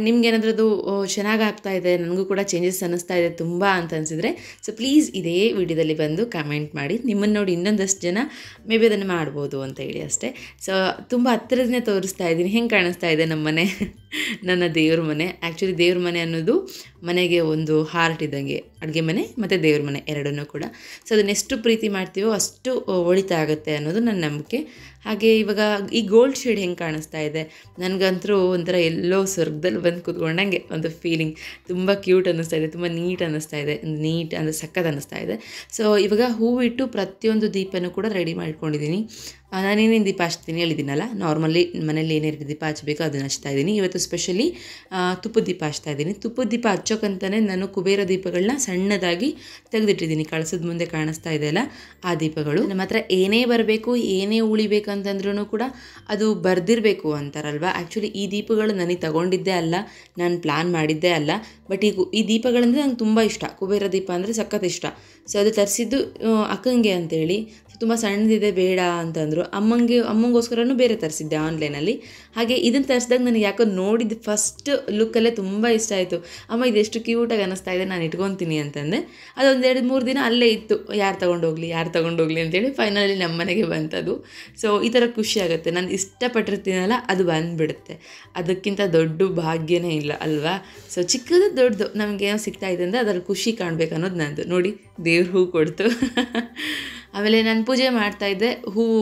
ನಿಮ್ಗೇನಾದ್ರೂ ಅದು ಚೆನ್ನಾಗಿ ಆಗ್ತಾ ಇದೆ, ನನಗೂ ಕೂಡ ಚೇಂಜಸ್ ಅನ್ನಿಸ್ತಾ ಇದೆ ತುಂಬ ಅಂತ ಅನಿಸಿದ್ರೆ, ಸೊ ಪ್ಲೀಸ್ ಇದೇ ವಿಡಿಯೋದಲ್ಲಿ ಬಂದು ಕಮೆಂಟ್ ಮಾಡಿ. ನಿಮ್ಮನ್ನು ನೋಡಿ ಇನ್ನೊಂದಷ್ಟು ಜನ ಮೇ ಬಿ ಅದನ್ನು ಮಾಡ್ಬೋದು ಅಂತ ಹೇಳಿ ಅಷ್ಟೇ. ಸೊ ತುಂಬ ಹತ್ತಿರದನ್ನೇ ತೋರಿಸ್ತಾ ಇದ್ದೀನಿ, ಹೆಂಗೆ ಕಾಣಿಸ್ತಾ ಇದೆ ನಮ್ಮ ಮನೆ, ನನ್ನ ದೇವ್ರ ಮನೆ. ಆ್ಯಕ್ಚುಲಿ ದೇವ್ರ ಮನೆ ಅನ್ನೋದು ಮನೆಗೆ ಒಂದು ಹಾರ್ಟ್ ಇದ್ದಂಗೆ, ಅಡುಗೆ ಮನೆ ಮತ್ತು ದೇವ್ರ ಮನೆ ಎರಡನ್ನೂ ಕೂಡ. ಸೊ ಅದನ್ನ ಎಷ್ಟು ಪ್ರೀತಿ ಮಾಡ್ತೀವೋ ಅಷ್ಟು ಒಳಿತಾ ಆಗುತ್ತೆ ಅನ್ನೋದು ನನ್ನ ನಂಬಿಕೆ. ಹಾಗೆ ಇವಾಗ ಈ ಗೋಲ್ಡ್ ಶೇಡ್ ಹೆಂಗೆ ಕಾಣಿಸ್ತಾ ಇದೆ, ನನಗಂತರೂ ಒಂಥರ ಎಲ್ಲೋ ಸ್ವರ್ಗದಲ್ಲಿ ಬಂದು ಕೂತ್ಕೊಂಡಂಗೆ ಒಂದು ಫೀಲಿಂಗ್, ತುಂಬ ಕ್ಯೂಟ್ ಅನ್ನಿಸ್ತಾ ಇದೆ, ತುಂಬ ನೀಟ್ ಅನ್ನಿಸ್ತಾ ಇದೆ, ನೀಟ್ ಅಂದರೆ ಸಕ್ಕತ್ ಅನ್ನಿಸ್ತಾ ಇದೆ. ಸೊ ಇವಾಗ ಹೂವಿಟ್ಟು ಪ್ರತಿಯೊಂದು ದೀಪನೂ ಕೂಡ ರೆಡಿ ಮಾಡ್ಕೊಂಡಿದ್ದೀನಿ. ನಾನೇನೇನು ದೀಪ ಹಚ್ತೀನಿ ಹೇಳಿದ್ದೀನಲ್ಲ, ನಾರ್ಮಲಿ ಮನೇಲಿ ಏನೇನು ದೀಪ ಹಚ್ಚಬೇಕು ಅದನ್ನು ಹಚ್ತಾ ಇದ್ದೀನಿ. ಇವತ್ತು ಸ್ಪೆಷಲಿ ತುಪ್ಪದ ದೀಪ ಹಚ್ತಾ ಇದ್ದೀನಿ. ತುಪ್ಪದ ದೀಪ ಹಚ್ಚೋಕ್ಕಂತಲೇ ನಾನು ಕುಬೇರ ದೀಪಗಳನ್ನ ಸಣ್ಣದಾಗಿ ತೆಗೆದಿಟ್ಟಿದ್ದೀನಿ, ಕಳಸದ ಮುಂದೆ ಕಾಣಿಸ್ತಾ ಇದೆಯಲ್ಲ ಆ ದೀಪಗಳು. ನಮ್ಮ ಹತ್ರ ಏನೇ ಬರಬೇಕು, ಏನೇ ಉಳಿಬೇಕಂತಂದ್ರೂ ಕೂಡ ಅದು ಬರ್ದಿರಬೇಕು ಅಂತಾರಲ್ವ. ಆ್ಯಕ್ಚುಲಿ ಈ ದೀಪಗಳು ನನಗೆ ತಗೊಂಡಿದ್ದೇ ಅಲ್ಲ, ನಾನು ಪ್ಲ್ಯಾನ್ ಮಾಡಿದ್ದೇ ಅಲ್ಲ, ಬಟ್ ಈ ದೀಪಗಳಂದರೆ ನಂಗೆ ತುಂಬ ಇಷ್ಟ. ಕುಬೇರ ದೀಪ ಅಂದರೆ ಸಖತ್ ಇಷ್ಟ. ಸೊ ಅದು ತರಿಸಿದ್ದು ಅಕ್ಕಂಗೆ ಅಂತೇಳಿ, ತುಂಬ ಸಣ್ಣದಿದೆ ಬೇಡ ಅಂತಂದರು. ಅಮ್ಮಂಗೋಸ್ಕರನೂ ಬೇರೆ ತರಿಸಿದ್ದೆ ಆನ್ಲೈನಲ್ಲಿ. ಹಾಗೆ ಇದನ್ನು ತರಿಸಿದಾಗ ನನಗೆ ಯಾಕೋ ನೋಡಿದ ಫಸ್ಟ್ ಲುಕ್ಕಲ್ಲೇ ತುಂಬ ಇಷ್ಟ ಆಯಿತು. ಅಮ್ಮ ಇದೆಷ್ಟು ಕ್ಯೂಟಾಗಿ ಅನ್ನಿಸ್ತಾ ಇದೆ, ನಾನು ಇಟ್ಕೊತೀನಿ ಅಂತಂದೆ. ಅದೊಂದು 2-3 ದಿನ ಅಲ್ಲೇ ಇತ್ತು, ಯಾರು ತೊಗೊಂಡೋಗ್ಲಿ ಅಂತೇಳಿ ಫೈನಲಿ ನಮ್ಮ ಮನೆಗೆ ಬಂತದು. ಸೊ ಈ ಥರ ಖುಷಿ ಆಗುತ್ತೆ, ನಾನು ಇಷ್ಟಪಟ್ಟಿರ್ತೀನಲ್ಲ ಅದು ಬಂದುಬಿಡುತ್ತೆ, ಅದಕ್ಕಿಂತ ದೊಡ್ಡ ಭಾಗ್ಯನೇ ಇಲ್ಲ ಅಲ್ವಾ. ಸೊ ಚಿಕ್ಕದು ದೊಡ್ಡದು ನಮಗೇನೋ ಸಿಗ್ತಾ ಇದೆ ಅಂದರೆ ಅದರಲ್ಲಿ ಖುಷಿ ಕಾಣಬೇಕು ಅನ್ನೋದು ನಂದು. ನೋಡಿ ದೇವ್ರ ಹೂ ಕೊಡ್ತು. ಆಮೇಲೆ ನಾನು ಪೂಜೆ ಮಾಡ್ತಾಯಿದ್ದೆ, ಹೂವು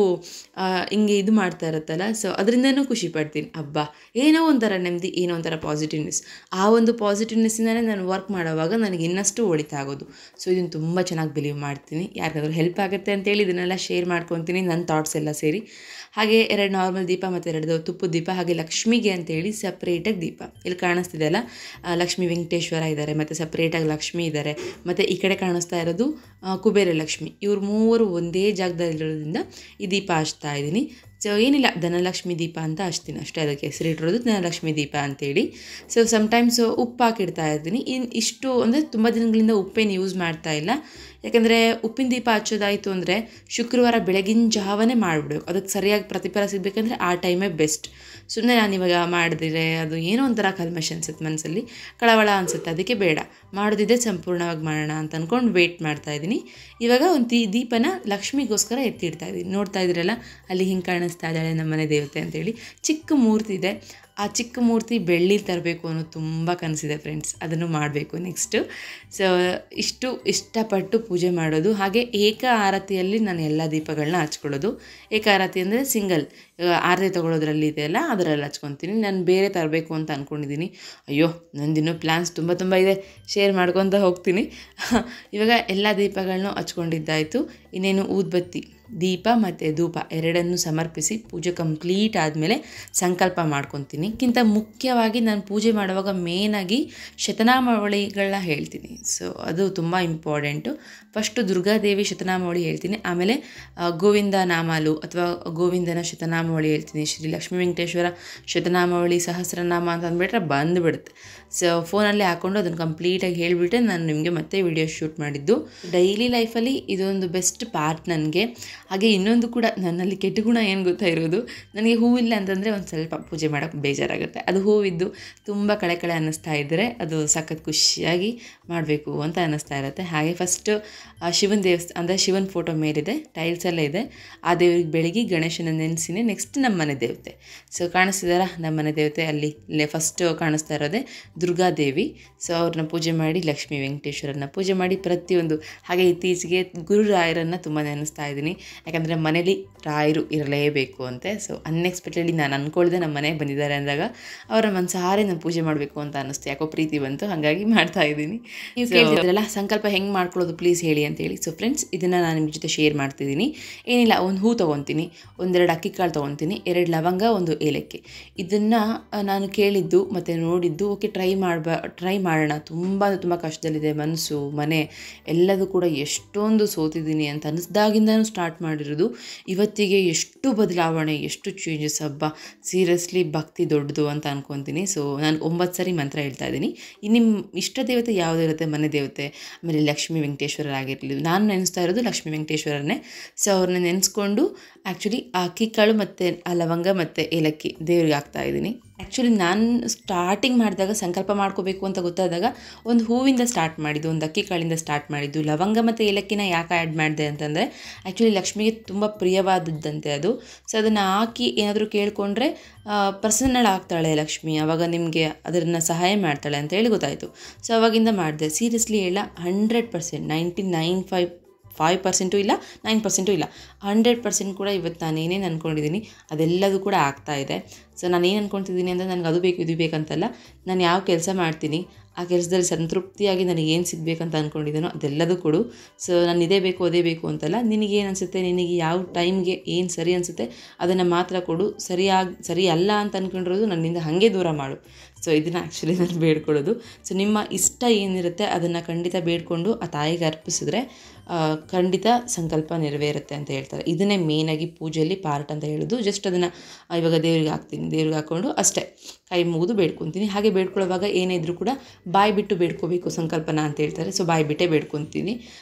ಹಿಂಗೆ ಇದು ಮಾಡ್ತಾ ಇರುತ್ತಲ್ಲ, ಸೊ ಅದರಿಂದನೂ ಖುಷಿ ಪಡ್ತೀನಿ. ಹಬ್ಬ ಏನೋ ಒಂಥರ ನೆಮ್ಮದಿ, ಏನೋ ಒಂಥರ ಪಾಸಿಟಿವ್ನೆಸ್. ಆ ಒಂದು ಪಾಸಿಟಿವ್ನೆಸ್ಸಿಂದಲೇ ನಾನು ವರ್ಕ್ ಮಾಡೋವಾಗ ನನಗೆ ಇನ್ನಷ್ಟು ಒಳಿತಾಗೋದು. ಸೊ ಇದನ್ನು ತುಂಬ ಚೆನ್ನಾಗಿ ಬಿಲೀವ್ ಮಾಡ್ತೀನಿ. ಯಾರಿಗಾದ್ರೂ ಹೆಲ್ಪ್ ಆಗುತ್ತೆ ಅಂತೇಳಿ ಇದನ್ನೆಲ್ಲ ಶೇರ್ ಮಾಡ್ಕೊತೀನಿ, ನನ್ನ ಥಾಟ್ಸ್ ಎಲ್ಲ ಸೇರಿ. ಹಾಗೆ 2 ನಾರ್ಮಲ್ ದೀಪ ಮತ್ತು 2 ತುಪ್ಪದ ದೀಪ, ಹಾಗೆ ಲಕ್ಷ್ಮಿಗೆ ಅಂತೇಳಿ ಸಪ್ರೇಟಾಗಿ ದೀಪ. ಇಲ್ಲಿ ಕಾಣಿಸ್ತಿದೆ ಅಲ್ಲ, ಲಕ್ಷ್ಮೀ ವೆಂಕಟೇಶ್ವರ ಇದ್ದಾರೆ, ಮತ್ತು ಸಪ್ರೇಟಾಗಿ ಲಕ್ಷ್ಮಿ ಇದ್ದಾರೆ, ಮತ್ತು ಈ ಕಡೆ ಕಾಣಿಸ್ತಾ ಇರೋದು ಕುಬೇರ ಲಕ್ಷ್ಮಿ. ಇವ್ರು ಮೂವರು ಒಂದೇ ಜಾಗದಲ್ಲಿರೋದ್ರಿಂದ ಈ ದೀಪ ಹಚ್ತಾ ಇದ್ದೀನಿ. ಸೊ ಏನಿಲ್ಲ, ಧನಲಕ್ಷ್ಮಿ ದೀಪ ಅಂತ ಹಚ್ತೀನಿ ಅಷ್ಟೇ, ಅದಕ್ಕೆ ಹೆಸರಿಟ್ಟಿರೋದು ಧನಲಕ್ಷ್ಮಿ ದೀಪ ಅಂತೇಳಿ. ಸೊ ಸಮ್ಟೈಮ್ಸ್ ಉಪ್ಪು ಹಾಕಿಡ್ತಾ ಇರ್ತೀನಿ. ಇಷ್ಟು ಅಂದರೆ ತುಂಬ ದಿನಗಳಿಂದ ಉಪ್ಪೇನು ಯೂಸ್ ಮಾಡ್ತಾ ಇಲ್ಲ, ಯಾಕಂದರೆ ಉಪ್ಪಿನ ದೀಪ ಹಚ್ಚೋದಾಯಿತು ಅಂದರೆ ಶುಕ್ರವಾರ ಬೆಳಗಿನ ಜಾವನೇ ಮಾಡಿಬಿಡ್ಬೇಕು, ಅದಕ್ಕೆ ಸರಿಯಾಗಿ ಪ್ರತಿಫಲ ಸಿಗಬೇಕಂದ್ರೆ ಆ ಟೈಮೇ ಬೆಸ್ಟ್. ಸುಮ್ಮನೆ ನಾನಿವಾಗ ಮಾಡಿದ್ರೆ ಅದು ಏನೋ ಒಂಥರ ಕಲ್ಮಶ ಅನ್ಸುತ್ತೆ, ಮನಸ್ಸಲ್ಲಿ ಕಳವಳ ಅನಿಸುತ್ತೆ, ಅದಕ್ಕೆ ಬೇಡ, ಮಾಡೋದಿದ್ದೆ ಸಂಪೂರ್ಣವಾಗಿ ಮಾಡೋಣ ಅಂತ ಅಂದ್ಕೊಂಡು ವೆಯ್ಟ್ ಮಾಡ್ತಾಯಿದ್ದೀನಿ. ಇವಾಗ ಒಂದು ದೀಪನ ಲಕ್ಷ್ಮಿಗೋಸ್ಕರ ಎತ್ತಿಡ್ತಾ ಇದ್ದೀನಿ. ನೋಡ್ತಾ ಇದ್ದೀರಲ್ಲ ಅಲ್ಲಿ ಹಿಂಗೆ ಕಾಣಿಸ್ತಾ ಇದ್ದಾಳೆ ನಮ್ಮನೆ ದೇವತೆ ಅಂತೇಳಿ. ಚಿಕ್ಕ ಮೂರ್ತಿ ಇದೆ, ಆ ಚಿಕ್ಕ ಮೂರ್ತಿ ಬೆಳ್ಳಿ ತರಬೇಕು ಅನ್ನೋ ತುಂಬ ಕನಸಿದೆ ಫ್ರೆಂಡ್ಸ್, ಅದನ್ನು ಮಾಡಬೇಕು ನೆಕ್ಸ್ಟು. ಸೊ ಇಷ್ಟು ಇಷ್ಟಪಟ್ಟು ಪೂಜೆ ಮಾಡೋದು. ಹಾಗೆ ಏಕ ಆರತಿಯಲ್ಲಿ ನಾನು ಎಲ್ಲ ದೀಪಗಳನ್ನ ಹಚ್ಕೊಳ್ಳೋದು. ಏಕ ಆರತಿ ಅಂದರೆ ಸಿಂಗಲ್ ಆರತಿ ತೊಗೊಳೋದ್ರಲ್ಲಿ ಇದೆಯಲ್ಲ ಅದರಲ್ಲಿ ಹಚ್ಕೊತೀನಿ. ನಾನು ಬೇರೆ ತರಬೇಕು ಅಂತ ಅಂದ್ಕೊಂಡಿದ್ದೀನಿ. ಅಯ್ಯೋ ನಂದಿನ್ನೂ ಪ್ಲ್ಯಾನ್ಸ್ ತುಂಬ ಇದೆ, ಶೇರ್ ಮಾಡ್ಕೊತ ಹೋಗ್ತೀನಿ. ಇವಾಗ ಎಲ್ಲ ದೀಪಗಳನ್ನೂ ಹಚ್ಕೊಂಡಿದ್ದಾಯಿತು. ಇನ್ನೇನು ಊದ್ಬತ್ತಿ, ದೀಪ ಮತ್ತು ಧೂಪ ಎರಡನ್ನೂ ಸಮರ್ಪಿಸಿ ಪೂಜೆ ಕಂಪ್ಲೀಟ್ ಆದಮೇಲೆ ಸಂಕಲ್ಪ ಮಾಡ್ಕೊತೀನಿ. ಕ್ಕಿಂತ ಮುಖ್ಯವಾಗಿ ನಾನು ಪೂಜೆ ಮಾಡುವಾಗ ಮೇನಾಗಿ ಶತನಾಮಾವಳಿಗಳನ್ನ ಹೇಳ್ತೀನಿ. ಸೊ ಅದು ತುಂಬ ಇಂಪಾರ್ಟೆಂಟು. ಫಸ್ಟು ದುರ್ಗಾದೇವಿ ಶತನಾಮಾವಳಿ ಹೇಳ್ತೀನಿ, ಆಮೇಲೆ ಗೋವಿಂದ ನಾಮಾಲು ಅಥವಾ ಗೋವಿಂದನ ಶತನಾಮಾವಳಿ ಹೇಳ್ತೀನಿ. ಶ್ರೀ ಲಕ್ಷ್ಮೀ ವೆಂಕಟೇಶ್ವರ ಶತನಾಮಾವಳಿ ಸಹಸ್ರನಾಮ ಅಂತ ಅಂದ್ಬಿಟ್ರೆ ಬಂದುಬಿಡುತ್ತೆ. ಸೊ ಫೋನಲ್ಲೇ ಹಾಕ್ಕೊಂಡು ಅದನ್ನು ಕಂಪ್ಲೀಟಾಗಿ ಹೇಳಿಬಿಟ್ಟೆ ನಾನು ನಿಮಗೆ ಮತ್ತೆ ವಿಡಿಯೋ ಶೂಟ್ ಮಾಡಿದ್ದು. ಡೈಲಿ ಲೈಫಲ್ಲಿ ಇದೊಂದು ಬೆಸ್ಟ್ ಪಾರ್ಟ್ ನನಗೆ. ಹಾಗೆ ಇನ್ನೊಂದು ಕೂಡ ನನ್ನಲ್ಲಿ ಕೆಟ್ಟ ಗುಣ ಏನು ಗೊತ್ತಾ ಇರೋದು, ನನಗೆ ಹೂವಿಲ್ಲ ಅಂತಂದರೆ ಒಂದು ಸ್ವಲ್ಪ ಪೂಜೆ ಮಾಡೋಕ್ಕೆ ಬೇಜಾರಾಗುತ್ತೆ. ಅದು ಹೂವಿದ್ದು ತುಂಬ ಕಳೆ ಅನ್ನಿಸ್ತಾ ಇದ್ದರೆ ಅದು ಸಖತ್ ಖುಷಿಯಾಗಿ ಮಾಡಬೇಕು ಅಂತ ಅನ್ನಿಸ್ತಾ ಇರುತ್ತೆ. ಹಾಗೆ ಫಸ್ಟು ಶಿವನ ದೇವಸ್ಥಾನ ಅಂದರೆ ಶಿವನ ಫೋಟೋ ಮೇಲಿದೆ, ಟೈಲ್ಸ್ ಎಲ್ಲ ಇದೆ. ಆ ದೇವ್ರಿಗೆ ಬೆಳಗ್ಗೆ ಗಣೇಶನ ನೆನೆಸಿನೇ ನೆಕ್ಸ್ಟ್ ನಮ್ಮ ಮನೆ ದೇವತೆ. ಸೊ ಕಾಣಿಸ್ತಿದಾರ ನಮ್ಮ ಮನೆ ದೇವತೆ ಅಲ್ಲಿ ಫಸ್ಟು ಕಾಣಿಸ್ತಾ ಇರೋದೇ ದುರ್ಗಾದೇವಿ. ಸೊ ಅವ್ರನ್ನ ಪೂಜೆ ಮಾಡಿ, ಲಕ್ಷ್ಮೀ ವೆಂಕಟೇಶ್ವರನ್ನ ಪೂಜೆ ಮಾಡಿ ಪ್ರತಿಯೊಂದು. ಹಾಗೆ ಇತ್ತೀಚೆಗೆ ಗುರುರಾಯರನ್ನು ತುಂಬ ನೆನೆಸ್ತಾ ಇದ್ದೀನಿ, ಯಾಕಂದರೆ ಮನೇಲಿ ರಾಯರು ಇರಲೇಬೇಕು ಅಂತೆ. ಸೊ ಅನ್ಎಕ್ಸ್ಪೆಕ್ಟೆಡ್ಲಿ ನಾನು ಅಂದ್ಕೊಳ್ದೆ ನಮ್ಮ ಮನೆಗೆ ಬಂದಿದ್ದಾರೆ ಅಂದಾಗ ಅವರ ಮನಸಾರೆ ನಾನು ಪೂಜೆ ಮಾಡಬೇಕು ಅಂತ ಅನ್ನಿಸ್ತು, ಯಾಕೋ ಪ್ರೀತಿ ಬಂತು, ಹಾಗಾಗಿ ಮಾಡ್ತಾ ಇದ್ದೀನಿ. ನೀವು ಕೇಳಿದ್ರಲ್ಲ ಸಂಕಲ್ಪ ಹೆಂಗೆ ಮಾಡ್ಕೊಳ್ಳೋದು ಪ್ಲೀಸ್ ಹೇಳಿ ಅಂತೇಳಿ. ಸೊ ಫ್ರೆಂಡ್ಸ್ ಇದನ್ನು ನಾನು ನಿಮ್ಮ ಜೊತೆ ಶೇರ್ ಮಾಡ್ತಿದ್ದೀನಿ. ಏನಿಲ್ಲ, ಒಂದು ಹೂ ತೊಗೊತೀನಿ, ಒಂದೆರಡು ಅಕ್ಕಿ ಕಾಳು ತೊಗೊತೀನಿ, 2 ಲವಂಗ, 1 ಏಲಕ್ಕಿ. ಇದನ್ನು ನಾನು ಕೇಳಿದ್ದು ಮತ್ತು ನೋಡಿದ್ದು. ಓಕೆ ಟ್ರೈ ಮಾಡೋಣ. ತುಂಬ ಕಷ್ಟದಲ್ಲಿದೆ ಮನಸ್ಸು, ಮನೆ ಎಲ್ಲದೂ ಕೂಡ ಎಷ್ಟೊಂದು ಸೋತಿದ್ದೀನಿ ಅಂತ ಅನ್ನಿಸ್ದಾಗಿಂದನೂ ಸ್ಟಾರ್ಟ್ ಮಾಡಿರೋದು. ಇವತ್ತಿಗೆ ಎಷ್ಟು ಬದಲಾವಣೆ, ಎಷ್ಟು ಚೇಂಜಸ್. ಹಬ್ಬ ಸೀರಿಯಸ್ಲಿ ಭಕ್ತಿ ದೊಡ್ಡದು ಅಂತ ಅನ್ಕೊತೀನಿ. ಸೊ ನಾನು 9 ಸರಿ ಮಂತ್ರ ಹೇಳ್ತಾ ಇದ್ದೀನಿ. ನಿಮ್ಮ ಇಷ್ಟ ದೇವತೆ ಯಾವುದಿರುತ್ತೆ, ಮನೆ ದೇವತೆ, ಆಮೇಲೆ ಲಕ್ಷ್ಮೀ ವೆಂಕಟೇಶ್ವರರಾಗಿರಲಿ. ನಾನು ನೆನೆಸ್ತಾ ಇರೋದು ಲಕ್ಷ್ಮೀ ವೆಂಕಟೇಶ್ವರನ್ನೇ. ಸೊ ಅವ್ರನ್ನ ನೆನೆಸ್ಕೊಂಡು ಆ್ಯಕ್ಚುಲಿ ಆ ಅಕ್ಕಿ ಕಾಳು ಮತ್ತು ಆ ಲವಂಗ ಮತ್ತು ಏಲಕ್ಕಿ ದೇವ್ರಿಗೆ ಹಾಕ್ತಾಯಿದ್ದೀನಿ. ಆ್ಯಕ್ಚುಲಿ ನಾನು ಸ್ಟಾರ್ಟಿಂಗ್ ಮಾಡಿದಾಗ ಸಂಕಲ್ಪ ಮಾಡ್ಕೋಬೇಕು ಅಂತ ಗೊತ್ತಾದಾಗ ಒಂದು ಹೂವಿಂದ ಸ್ಟಾರ್ಟ್ ಮಾಡಿದ್ದು, ಒಂದು ಅಕ್ಕಿ ಕಾಳಿಂದ ಸ್ಟಾರ್ಟ್ ಮಾಡಿದ್ದು. ಲವಂಗ ಮತ್ತು ಏಲಕ್ಕಿನ ಯಾಕೆ ಆ್ಯಡ್ ಮಾಡಿದೆ ಅಂತಂದರೆ ಆ್ಯಕ್ಚುಲಿ ಲಕ್ಷ್ಮಿಗೆ ತುಂಬ ಪ್ರಿಯವಾದದ್ದಂತೆ ಅದು. ಸೊ ಅದನ್ನು ಹಾಕಿ ಏನಾದರೂ ಕೇಳಿಕೊಂಡ್ರೆ ಪ್ರಸನ್ನಳಾಗ್ತಾಳೆ ಲಕ್ಷ್ಮಿ, ಆವಾಗ ನಿಮಗೆ ಅದನ್ನು ಸಹಾಯ ಮಾಡ್ತಾಳೆ ಅಂತ ಹೇಳಿ ಗೊತ್ತಾಯಿತು. ಸೊ ಅವಾಗಿಂದ ಮಾಡಿದೆ. ಸೀರಿಯಸ್ಲಿ ಹೇಳ 100%, 99.5% ಇಲ್ಲ, 9% ಇಲ್ಲ, 100% ಕೂಡ ಇವತ್ತು ನಾನು ಏನೇನು ಅಂದ್ಕೊಂಡಿದ್ದೀನಿ ಅದೆಲ್ಲದೂ ಕೂಡ ಆಗ್ತಾಯಿದೆ. ಸೊ ನಾನು ಏನು ಅಂದ್ಕೊಳ್ತಿದ್ದೀನಿ ಅಂದರೆ ನನಗೆ ಅದು ಬೇಕು ಇದು ಬೇಕಂತಲ್ಲ, ನಾನು ಯಾವ ಕೆಲಸ ಮಾಡ್ತೀನಿ ಆ ಕೆಲಸದಲ್ಲಿ ಸಂತೃಪ್ತಿಯಾಗಿ ನನಗೆ ಏನು ಸಿಗಬೇಕಂತ ಅಂದ್ಕೊಂಡಿದ್ದೀನೋ ಅದೆಲ್ಲದೂ ಕೊಡು. ಸೊ ನಾನು ಇದೇ ಬೇಕು ಅದೇ ಬೇಕು ಅಂತಲ್ಲ, ನಿನಗೇನು ಅನಿಸುತ್ತೆ, ನಿನಗೆ ಯಾವ ಟೈಮ್ಗೆ ಏನು ಸರಿ ಅನಿಸುತ್ತೆ ಅದನ್ನು ಮಾತ್ರ ಕೊಡು. ಸರಿ ಅಲ್ಲ ಅಂತ ಅಂದ್ಕೊಂಡಿರೋದು ನನ್ನಿಂದ ಹಾಗೆ ದೂರ ಮಾಡು. ಸೊ ಇದನ್ನು ಆ್ಯಕ್ಚುಲಿ ನಾನು ಬೇಡ್ಕೊಳ್ಳೋದು. ಸೊ ನಿಮ್ಮ ಇಷ್ಟ ಏನಿರುತ್ತೆ ಅದನ್ನು ಖಂಡಿತ ಬೇಡಿಕೊಂಡು ಆ ತಾಯಿಗೆ ಅರ್ಪಿಸಿದ್ರೆ ಖಂಡಿತ ಸಂಕಲ್ಪ ನೆರವೇರುತ್ತೆ ಅಂತ ಹೇಳ್ತಾರೆ. ಇದನ್ನೇ ಮೇಯ್ನಾಗಿ ಪೂಜೆಯಲ್ಲಿ ಪಾರ್ಟ್ ಅಂತ ಹೇಳೋದು. ಜಸ್ಟ್ ಅದನ್ನು ಇವಾಗ ದೇವ್ರಿಗೆ ಹಾಕ್ತೀನಿ, ದೇವ್ರಿಗೆ ಹಾಕ್ಕೊಂಡು ಅಷ್ಟೇ ಕೈ ಮುಗಿದು ಬೇಡ್ಕೊತೀನಿ. ಹಾಗೆ ಬೇಡ್ಕೊಳ್ಳೋವಾಗ ಏನೇ ಇದ್ರೂ ಕೂಡ ಬಾಯಿ ಬಿಟ್ಟು ಬೇಡ್ಕೋಬೇಕು ಸಂಕಲ್ಪನ ಅಂತ ಹೇಳ್ತಾರೆ. ಸೊ ಬಾಯಿ ಬಿಟ್ಟೇ ಬೇಡ್ಕೊತೀನಿ.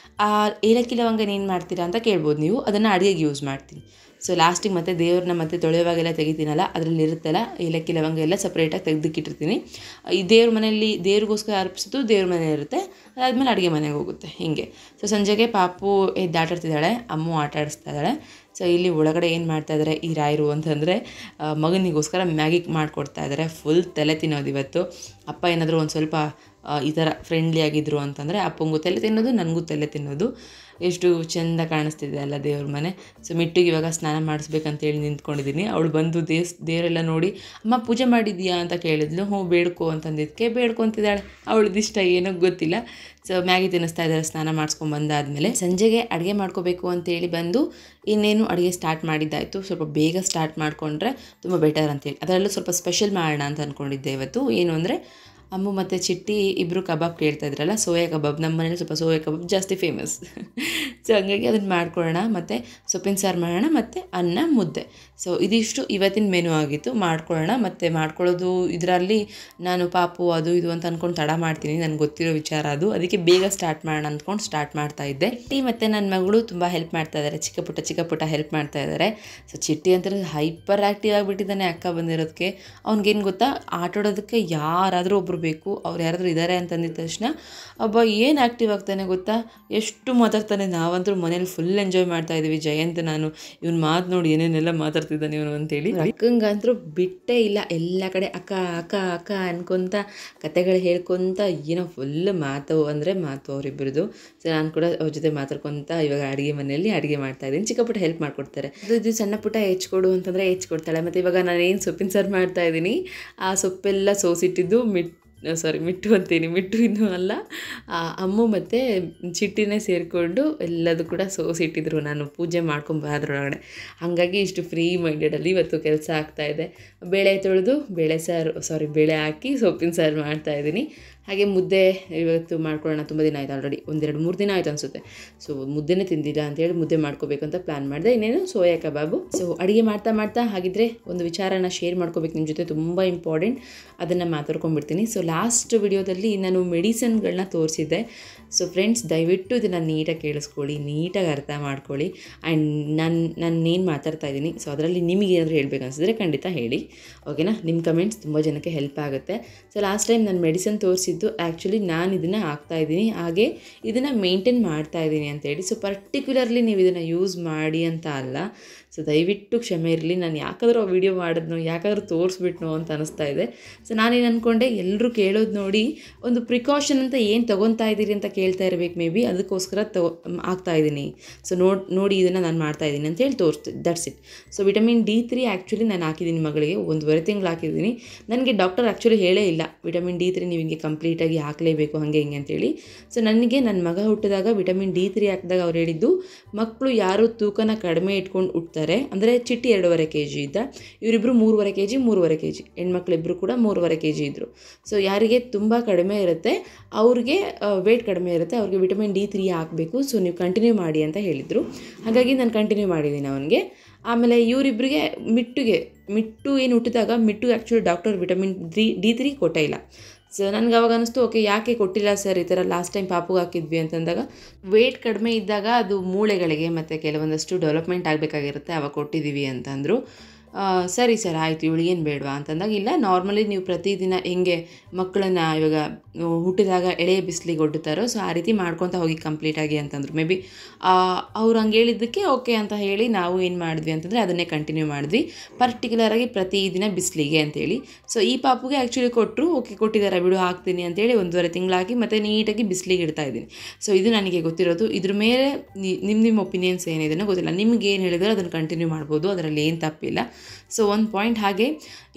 ಆ ಏಲಕ್ಕಿ ಲವಂಗನ ಏನು ಮಾಡ್ತೀರಾ ಅಂತ ಕೇಳ್ಬೋದು ನೀವು, ಅದನ್ನು ಅಡುಗೆಗೆ ಯೂಸ್ ಮಾಡ್ತೀನಿ. ಸೊ ಲಾಸ್ಟಿಗೆ ಮತ್ತೆ ದೇವ್ರನ್ನ ಮತ್ತೆ ತೊಳೆಯುವಾಗೆಲ್ಲ ತೆಗಿತೀನಲ್ಲ, ಅದರಲ್ಲಿ ಇರುತ್ತಲ್ಲ ಏಲಕ್ಕಿ ಲವಂಗ ಎಲ್ಲ ಸಪ್ರೇಟಾಗಿ ತೆಗೆದಿಕ್ಕಿಟ್ಟಿರ್ತೀನಿ. ಈ ದೇವ್ರ ಮನೆಯಲ್ಲಿ ದೇವ್ರಿಗೋಸ್ಕರ ಅರ್ಪಿಸೋದು ದೇವ್ರ ಮನೆ ಇರುತ್ತೆ, ಅದಾದಮೇಲೆ ಅಡುಗೆ ಮನೆಗೆ ಹೋಗುತ್ತೆ ಹೀಗೆ. ಸೊ ಸಂಜೆಗೆ ಪಾಪು ಆಟಾಡ್ತಿದ್ದಾಳೆ, ಅಮ್ಮು ಆಟ ಆಡಿಸ್ತಾ ಇದ್ದಾಳೆ. ಸೊ ಇಲ್ಲಿ ಒಳಗಡೆ ಏನು ಮಾಡ್ತಾಯಿದ್ದಾರೆ ಈ ರಾಯರು ಅಂತಂದರೆ ಮಗನಿಗೋಸ್ಕರ ಮ್ಯಾಗಿ ಮಾಡಿಕೊಡ್ತಾ ಇದ್ದಾರೆ. ಫುಲ್ ತಲೆ ತಿನ್ನೋದು ಇವತ್ತು. ಅಪ್ಪ ಏನಾದರೂ ಒಂದು ಸ್ವಲ್ಪ ಈ ಥರ ಫ್ರೆಂಡ್ಲಿ ಆಗಿದ್ರು ಅಂತಂದರೆ ಅಪ್ಪಂಗೂ ತಲೆ ತಿನ್ನೋದು, ನನಗೂ ತಲೆ ತಿನ್ನೋದು. ಎಷ್ಟು ಚೆಂದ ಕಾಣಿಸ್ತಿದೆ ಅಲ್ಲ ದೇವ್ರ ಮನೆ. ಸೊ ಮಿಟ್ಟಿಗೆ ಇವಾಗ ಸ್ನಾನ ಮಾಡಿಸ್ಬೇಕಂತೇಳಿ ನಿಂತ್ಕೊಂಡಿದ್ದೀನಿ. ಅವಳು ಬಂದು ದೇವರೆಲ್ಲ ನೋಡಿ ಅಮ್ಮ ಪೂಜೆ ಮಾಡಿದ್ಯಾ ಅಂತ ಕೇಳಿದ್ಲು. ಹ್ಞೂ ಬೇಡ್ಕೊ ಅಂತಂದಿದ್ದಕ್ಕೆ ಬೇಡ್ಕೊತಿದ್ದಾಳೆ. ಅವಳದಿಷ್ಟ ಏನೋ ಗೊತ್ತಿಲ್ಲ. ಸೊ ಮ್ಯಾಗಿ ತಿನ್ನಿಸ್ತಾ ಇದ್ದಾರೆ ಸ್ನಾನ ಮಾಡಿಸ್ಕೊಂಬಂದಾದಮೇಲೆ. ಸಂಜೆಗೆ ಅಡುಗೆ ಮಾಡ್ಕೋಬೇಕು ಅಂತೇಳಿ ಬಂದು ಇನ್ನೇನು ಅಡುಗೆ ಸ್ಟಾರ್ಟ್ ಮಾಡಿದ್ದಾಯಿತು. ಸ್ವಲ್ಪ ಬೇಗ ಸ್ಟಾರ್ಟ್ ಮಾಡಿಕೊಂಡ್ರೆ ತುಂಬ ಬೆಟರ್ ಅಂತೇಳಿ ಅದರಲ್ಲೂ ಸ್ವಲ್ಪ ಸ್ಪೆಷಲ್ ಮಾಡೋಣ ಅಂತ ಅಂದ್ಕೊಂಡಿದ್ದೆ ಇವತ್ತು. ಏನು ಅಂದರೆ ಅಮ್ಮು ಮತ್ತು ಚಿಟ್ಟಿ ಇಬ್ಬರು ಕಬಾಬ್ ಕೇಳ್ತಾ ಇದ್ರಲ್ಲ, ಸೋಯಾ ಕಬಾಬ್. ನಮ್ಮ ಮನೇಲಿ ಸ್ವಲ್ಪ ಸೋಯಾ ಕಬಾಬ್ ಜಾಸ್ತಿ ಫೇಮಸ್. ಸೊ ಹಂಗಾಗಿ ಅದನ್ನು ಮಾಡ್ಕೊಳ್ಳೋಣ, ಮತ್ತು ಸೊಪ್ಪಿನ ಸಾರು ಮಾಡೋಣ, ಮತ್ತು ಅನ್ನ ಮುದ್ದೆ. ಸೊ ಇದಿಷ್ಟು ಇವತ್ತಿನ ಮೆನು ಆಗಿತ್ತು. ಮಾಡ್ಕೊಳ್ಳೋಣ. ಮತ್ತು ಮಾಡ್ಕೊಳ್ಳೋದು ಇದರಲ್ಲಿ ನಾನು ಪಾಪು ಅದು ಇದು ಅಂತ ಅಂದ್ಕೊಂಡು ತಡ ಮಾಡ್ತೀನಿ, ನನಗೆ ಗೊತ್ತಿರೋ ವಿಚಾರ ಅದು. ಅದಕ್ಕೆ ಬೇಗ ಸ್ಟಾರ್ಟ್ ಮಾಡೋಣ ಅಂದ್ಕೊಂಡು ಸ್ಟಾರ್ಟ್ ಮಾಡ್ತಾಯಿದ್ದೆ. ಚಿಟ್ಟಿ ಮತ್ತು ನನ್ನ ಮಗಳು ತುಂಬ ಹೆಲ್ಪ್ ಮಾಡ್ತಾ ಇದ್ದಾರೆ, ಚಿಕ್ಕ ಪುಟ್ಟ ಹೆಲ್ಪ್ ಮಾಡ್ತಾ ಇದ್ದಾರೆ. ಸೊ ಚಿಟ್ಟಿ ಅಂತ ಹೈಪರ್ ಆ್ಯಕ್ಟಿವ್ ಆಗಿಬಿಟ್ಟಿದ್ದಾನೆ ಅಕ್ಕ ಬಂದಿರೋದಕ್ಕೆ. ಅವ್ನಿಗೇನು ಗೊತ್ತಾ, ಆಟಾಡೋದಕ್ಕೆ ಯಾರಾದರೂ ಒಬ್ಬರು ಬೇಕು. ಅವ್ರು ಯಾರಾದರೂ ಇದ್ದಾರೆ ಅಂತಂದಿದ ತಕ್ಷಣ ಒಬ್ಬ ಏನು ಆ್ಯಕ್ಟಿವ್ ಆಗ್ತಾನೆ ಗೊತ್ತಾ, ಎಷ್ಟು ಮಾತಾಡ್ತಾನೆ. ನಾವಂತರೂ ಮನೇಲಿ ಫುಲ್ ಎಂಜಾಯ್ ಮಾಡ್ತಾ ಇದ್ದೀವಿ. ಜಯಂತ್ ನಾನು ಇವನು ಮಾತು ನೋಡಿ ಏನೇನೆಲ್ಲ ಮಾತಾಡ್ತಿದ್ದಾನೆ ಇವನು ಅಂತೇಳಿ. ಅಕ್ಕಂಗಂತರೂ ಬಿಟ್ಟೇ ಇಲ್ಲ, ಎಲ್ಲ ಕಡೆ ಅಕ್ಕ ಅಕ್ಕ ಅಕ್ಕ ಅನ್ಕೊತ ಕತೆಗಳು ಹೇಳ್ಕೊತ ಏನೋ ಫುಲ್ ಮಾತು ಅಂದರೆ ಮಾತು ಅವರಿಬ್ಬರದು. ಸೊ ನಾನು ಕೂಡ ಅವ್ರ ಜೊತೆ ಮಾತಾಡ್ಕೊತ ಇವಾಗ ಅಡುಗೆ ಮನೆಯಲ್ಲಿ ಅಡುಗೆ ಮಾಡ್ತಾಯಿದ್ದೀನಿ. ಚಿಕ್ಕ ಪುಟ್ಟ ಹೆಲ್ಪ್ ಮಾಡಿಕೊಡ್ತಾರೆ. ಇದು ಸಣ್ಣ ಪುಟ್ಟ ಹೆಚ್ಕೊಡು ಅಂತಂದರೆ ಹೆಚ್ಕೊಡ್ತಾಳೆ. ಮತ್ತು ಇವಾಗ ನಾನು ಏನು ಸೊಪ್ಪಿನ ಸಾರು ಮಾಡ್ತಾಯಿದ್ದೀನಿ, ಆ ಸೊಪ್ಪೆಲ್ಲ ಸೋಸಿಟ್ಟಿದ್ದು ಮಿಟ್ಟು ಅಂತೀನಿ, ಮಿಟ್ಟು ಇನ್ನೂ ಅಲ್ಲ, ಅಮ್ಮು ಮತ್ತು ಚಿಟ್ಟಿನೇ ಸೇರಿಕೊಂಡು ಎಲ್ಲದೂ ಕೂಡ ಸೋಸಿಟ್ಟಿದ್ರು ನಾನು ಪೂಜೆ ಮಾಡ್ಕೊಂಬರೋದ್ರೊಳಗಡೆ. ಹಾಗಾಗಿ ಇಷ್ಟು ಫ್ರೀ ಮೈಂಡೆಡಲ್ಲಿ ಇವತ್ತು ಕೆಲಸ ಆಗ್ತಾಯಿದೆ. ಬೇಳೆ ತೊಳೆದು ಬೇಳೆ ಹಾಕಿ ಸೊಪ್ಪಿನ ಸಾರು ಮಾಡ್ತಾಯಿದ್ದೀನಿ. ಹಾಗೆ ಮುದ್ದೆ ಇವತ್ತು ಮಾಡ್ಕೊಳ್ಳೋಣ. ತುಂಬ ದಿನ ಆಯಿತು, ಆಲ್ರೆಡಿ 1-2-3 ದಿನ ಆಯಿತು ಅನಿಸುತ್ತೆ. ಸೊ ಮುದ್ದೆನೇ ತಿಂದಿಲ್ಲ ಅಂತೇಳಿ ಮುದ್ದೆ ಮಾಡ್ಕೋಬೇಕು ಅಂತ ಪ್ಲ್ಯಾನ್ ಮಾಡಿದೆ. ಇನ್ನೇನು ಸೋಯಾ ಕಬಾಬು. ಸೊ ಅಡುಗೆ ಮಾಡ್ತಾ ಹಾಗಿದ್ರೆ ಒಂದು ವಿಚಾರನ ಶೇರ್ ಮಾಡ್ಕೋಬೇಕು ನಿಮ್ಮ ಜೊತೆ, ತುಂಬ ಇಂಪಾರ್ಟೆಂಟ್. ಅದನ್ನು ಮಾತಾಡ್ಕೊಂಡ್ಬಿಡ್ತೀನಿ. ಸೊ ಲಾಸ್ಟ್ ವಿಡಿಯೋದಲ್ಲಿ ನಾನು ಮೆಡಿಸನ್ಗಳನ್ನ ತೋರಿಸಿದ್ದೆ. ಸೊ ಫ್ರೆಂಡ್ಸ್, ದಯವಿಟ್ಟು ಇದನ್ನು ನೀಟಾಗಿ ಕೇಳಿಸ್ಕೊಳ್ಳಿ, ನೀಟಾಗಿ ಅರ್ಥ ಮಾಡ್ಕೊಳ್ಳಿ. ಆ್ಯಂಡ್ ನಾನೇನು ಮಾತಾಡ್ತಾ ಇದ್ದೀನಿ, ಸೊ ಅದರಲ್ಲಿ ನಿಮಗೆ ಏನಾದರೂ ಹೇಳಬೇಕು ಅನಿಸಿದ್ರೆ ಖಂಡಿತ ಹೇಳಿ, ಓಕೆನಾ? ನಿಮ್ಮ ಕಮೆಂಟ್ಸ್ ತುಂಬ ಜನಕ್ಕೆ ಹೆಲ್ಪ್ ಆಗುತ್ತೆ. ಸೊ ಲಾಸ್ಟ್ ಟೈಮ್ ನಾನು ಮೆಡಿಸನ್ ತೋರಿಸಿದ್ದು ಆ್ಯಕ್ಚುಲಿ ನಾನು ಇದನ್ನು ಹಾಕ್ತಾಯಿದ್ದೀನಿ, ಹಾಗೆ ಇದನ್ನು ಮೇಂಟೈನ್ ಮಾಡ್ತಾಯಿದ್ದೀನಿ ಅಂತೇಳಿ. ಸೊ ಪರ್ಟಿಕ್ಯುಲರ್ಲಿ ನೀವು ಇದನ್ನು ಯೂಸ್ ಮಾಡಿ ಅಂತ ಅಲ್ಲ. ಸೊ ದಯವಿಟ್ಟು ಕ್ಷಮೆ ಇರಲಿ. ನಾನು ಯಾಕಾದರೂ ಆ ವಿಡಿಯೋ ಮಾಡಿದ್ನೋ, ಯಾಕಾದರೂ ತೋರಿಸ್ಬಿಟ್ನೋ ಅಂತ ಅನಿಸ್ತಾ ಇದೆ. ಸೊ ನಾನೇನು ಅಂದ್ಕೊಂಡೆ, ಎಲ್ಲರೂ ಕೇಳೋದು ನೋಡಿ ಒಂದು ಪ್ರಿಕಾಷನ್ ಅಂತ ಏನು ತೊಗೊತಾ ಇದ್ದೀರಿ ಅಂತ ಕೇಳ್ತಾ ಇರಬೇಕು ಮೇ ಬಿ, ಅದಕ್ಕೋಸ್ಕರ ಆಗ್ತಾಯಿದ್ದೀನಿ. ಸೊ ನೋಡಿ ಇದನ್ನು ನಾನು ಮಾಡ್ತಾಯಿದ್ದೀನಿ ಅಂತೇಳಿ ತೋರಿಸ್ತೀನಿ, that's it. So vitamin D3 actually ನಾನು ಹಾಕಿದ್ದೀನಿ ಮಗಳಿಗೆ, 1.5 ತಿಂಗಳು ಹಾಕಿದ್ದೀನಿ. ನನಗೆ ಡಾಕ್ಟರ್ ಆ್ಯಕ್ಚುಲಿ ಹೇಳೇ ಇಲ್ಲ ವಿಟಮಿನ್ D3 ನೀವು ಹಿಂಗೆ ಕಂಪ್ಲೀಟಾಗಿ ಹಾಕಲೇಬೇಕು ಹಾಗೆ ಹಿಂಗೆ ಅಂತೇಳಿ. ಸೊ ನನಗೆ ನನ್ನ ಮಗ ಹುಟ್ಟಿದಾಗ ವಿಟಮಿನ್ D3 ಹಾಕಿದಾಗ ಅವ್ರು ಹೇಳಿದ್ದು, ಮಕ್ಕಳು ಯಾರು ತೂಕನ ಕಡಿಮೆ ಇಟ್ಕೊಂಡು ಹುಟ್ತಾರೆ, ಅಂದರೆ ಚಿಟ್ಟಿ 2.5 kg ಇದ್ದ, ಇವರಿಬ್ಬರು 3.5 kg, ಹೆಣ್ಮಕ್ಳಿಬ್ಬರು ಕೂಡ 3.5 kg ಇದ್ದರು. ಸೊ ಯಾರಿಗೆ ತುಂಬ ಕಡಿಮೆ ಇರುತ್ತೆ, ಅವ್ರಿಗೆ ವೆಯ್ಟ್ ಕಡಿಮೆ ಇರುತ್ತೆ, ಅವ್ರಿಗೆ ವಿಟಮಿನ್ D3 ಹಾಕಬೇಕು. ಸೊ ನೀವು ಕಂಟಿನ್ಯೂ ಮಾಡಿ ಅಂತ ಹೇಳಿದರು. ಹಾಗಾಗಿ ನಾನು ಕಂಟಿನ್ಯೂ ಮಾಡಿದ್ದೀನಿ ಅವನಿಗೆ. ಆಮೇಲೆ ಇವರಿಬ್ಬರಿಗೆ ಮಿಟ್ಟು ಏನು ಹುಟ್ಟಿದಾಗ Mittu actually doctor vitamin D3 ಕೊಟ್ಟೇ ಇಲ್ಲ. ಸೊ ನನಗೆ ಅವಾಗ ಅನ್ನಿಸ್ತು, ಓಕೆ ಯಾಕೆ ಕೊಟ್ಟಿಲ್ಲ ಸರ್ ಈ ಥರ, ಲಾಸ್ಟ್ ಟೈಮ್ ಪಾಪುಗೆ ಹಾಕಿದ್ವಿ ಅಂತಂದಾಗ ವೆಯ್ಟ್ ಕಡಿಮೆ ಇದ್ದಾಗ ಅದು ಮೂಳೆಗಳಿಗೆ ಮತ್ತು ಕೆಲವೊಂದಷ್ಟು ಡೆವಲಪ್ಮೆಂಟ್ ಆಗಬೇಕಾಗಿರುತ್ತೆ, ಅವಾಗ ಕೊಟ್ಟಿದ್ದೀವಿ ಅಂತಂದರು. ಸರಿ ಸರ್ ಆಯಿತು, ಇವಳಿಗೇನು ಬೇಡವಾ ಅಂತಂದಾಗ, ಇಲ್ಲ ನಾರ್ಮಲಿ ನೀವು ಪ್ರತಿದಿನ ಹೆಂಗೆ ಮಕ್ಕಳನ್ನ ಇವಾಗ ಹುಟ್ಟಿದಾಗ ಎಳೆಯ ಬಿಸಿಲಿಗೆ ಒಡ್ಡುತ್ತಾರೋ, ಸೊ ಆ ರೀತಿ ಮಾಡ್ಕೊತ ಹೋಗಿ ಕಂಪ್ಲೀಟಾಗಿ ಅಂತಂದರು. ಮೇ ಬಿ ಅವ್ರು ಹಂಗೆ ಹೇಳಿದ್ದಕ್ಕೆ ಓಕೆ ಅಂತ ಹೇಳಿ ನಾವು ಏನು ಮಾಡಿದ್ವಿ ಅಂತಂದರೆ ಅದನ್ನೇ ಕಂಟಿನ್ಯೂ ಮಾಡಿದ್ವಿ, ಪರ್ಟಿಕ್ಯುಲರಾಗಿ ಪ್ರತಿದಿನ ಬಿಸಿಲಿಗೆ ಅಂತೇಳಿ. ಸೊ ಈ ಪಾಪುಗೆ ಆ್ಯಕ್ಚುಲಿ ಕೊಟ್ಟರು, ಓಕೆ ಕೊಟ್ಟಿದ್ದಾರೆ ಬಿಡು ಹಾಕ್ತೀನಿ ಅಂತೇಳಿ 1.5 ತಿಂಗಳು ಹಾಕಿ ಮತ್ತು ನೀಟಾಗಿ ಬಿಸಿಲಿಗೆ ಇಡ್ತಾ ಇದ್ದೀನಿ. ಸೊ ಇದು ನನಗೆ ಗೊತ್ತಿರೋದು. ಇದ್ರ ಮೇಲೆ ನಿಮ್ಮ ಒಪಿನಿಯನ್ಸ್ ಏನಿದೆ ಗೊತ್ತಿಲ್ಲ, ನಿಮ್ಗೆ ಏನು ಹೇಳಿದ್ರೆ ಅದನ್ನು ಕಂಟಿನ್ಯೂ ಮಾಡ್ಬೋದು, ಅದರಲ್ಲಿ ಏನು ತಪ್ಪಿಲ್ಲ. ಸೊ ಒಂದು ಪಾಯಿಂಟ್, ಹಾಗೆ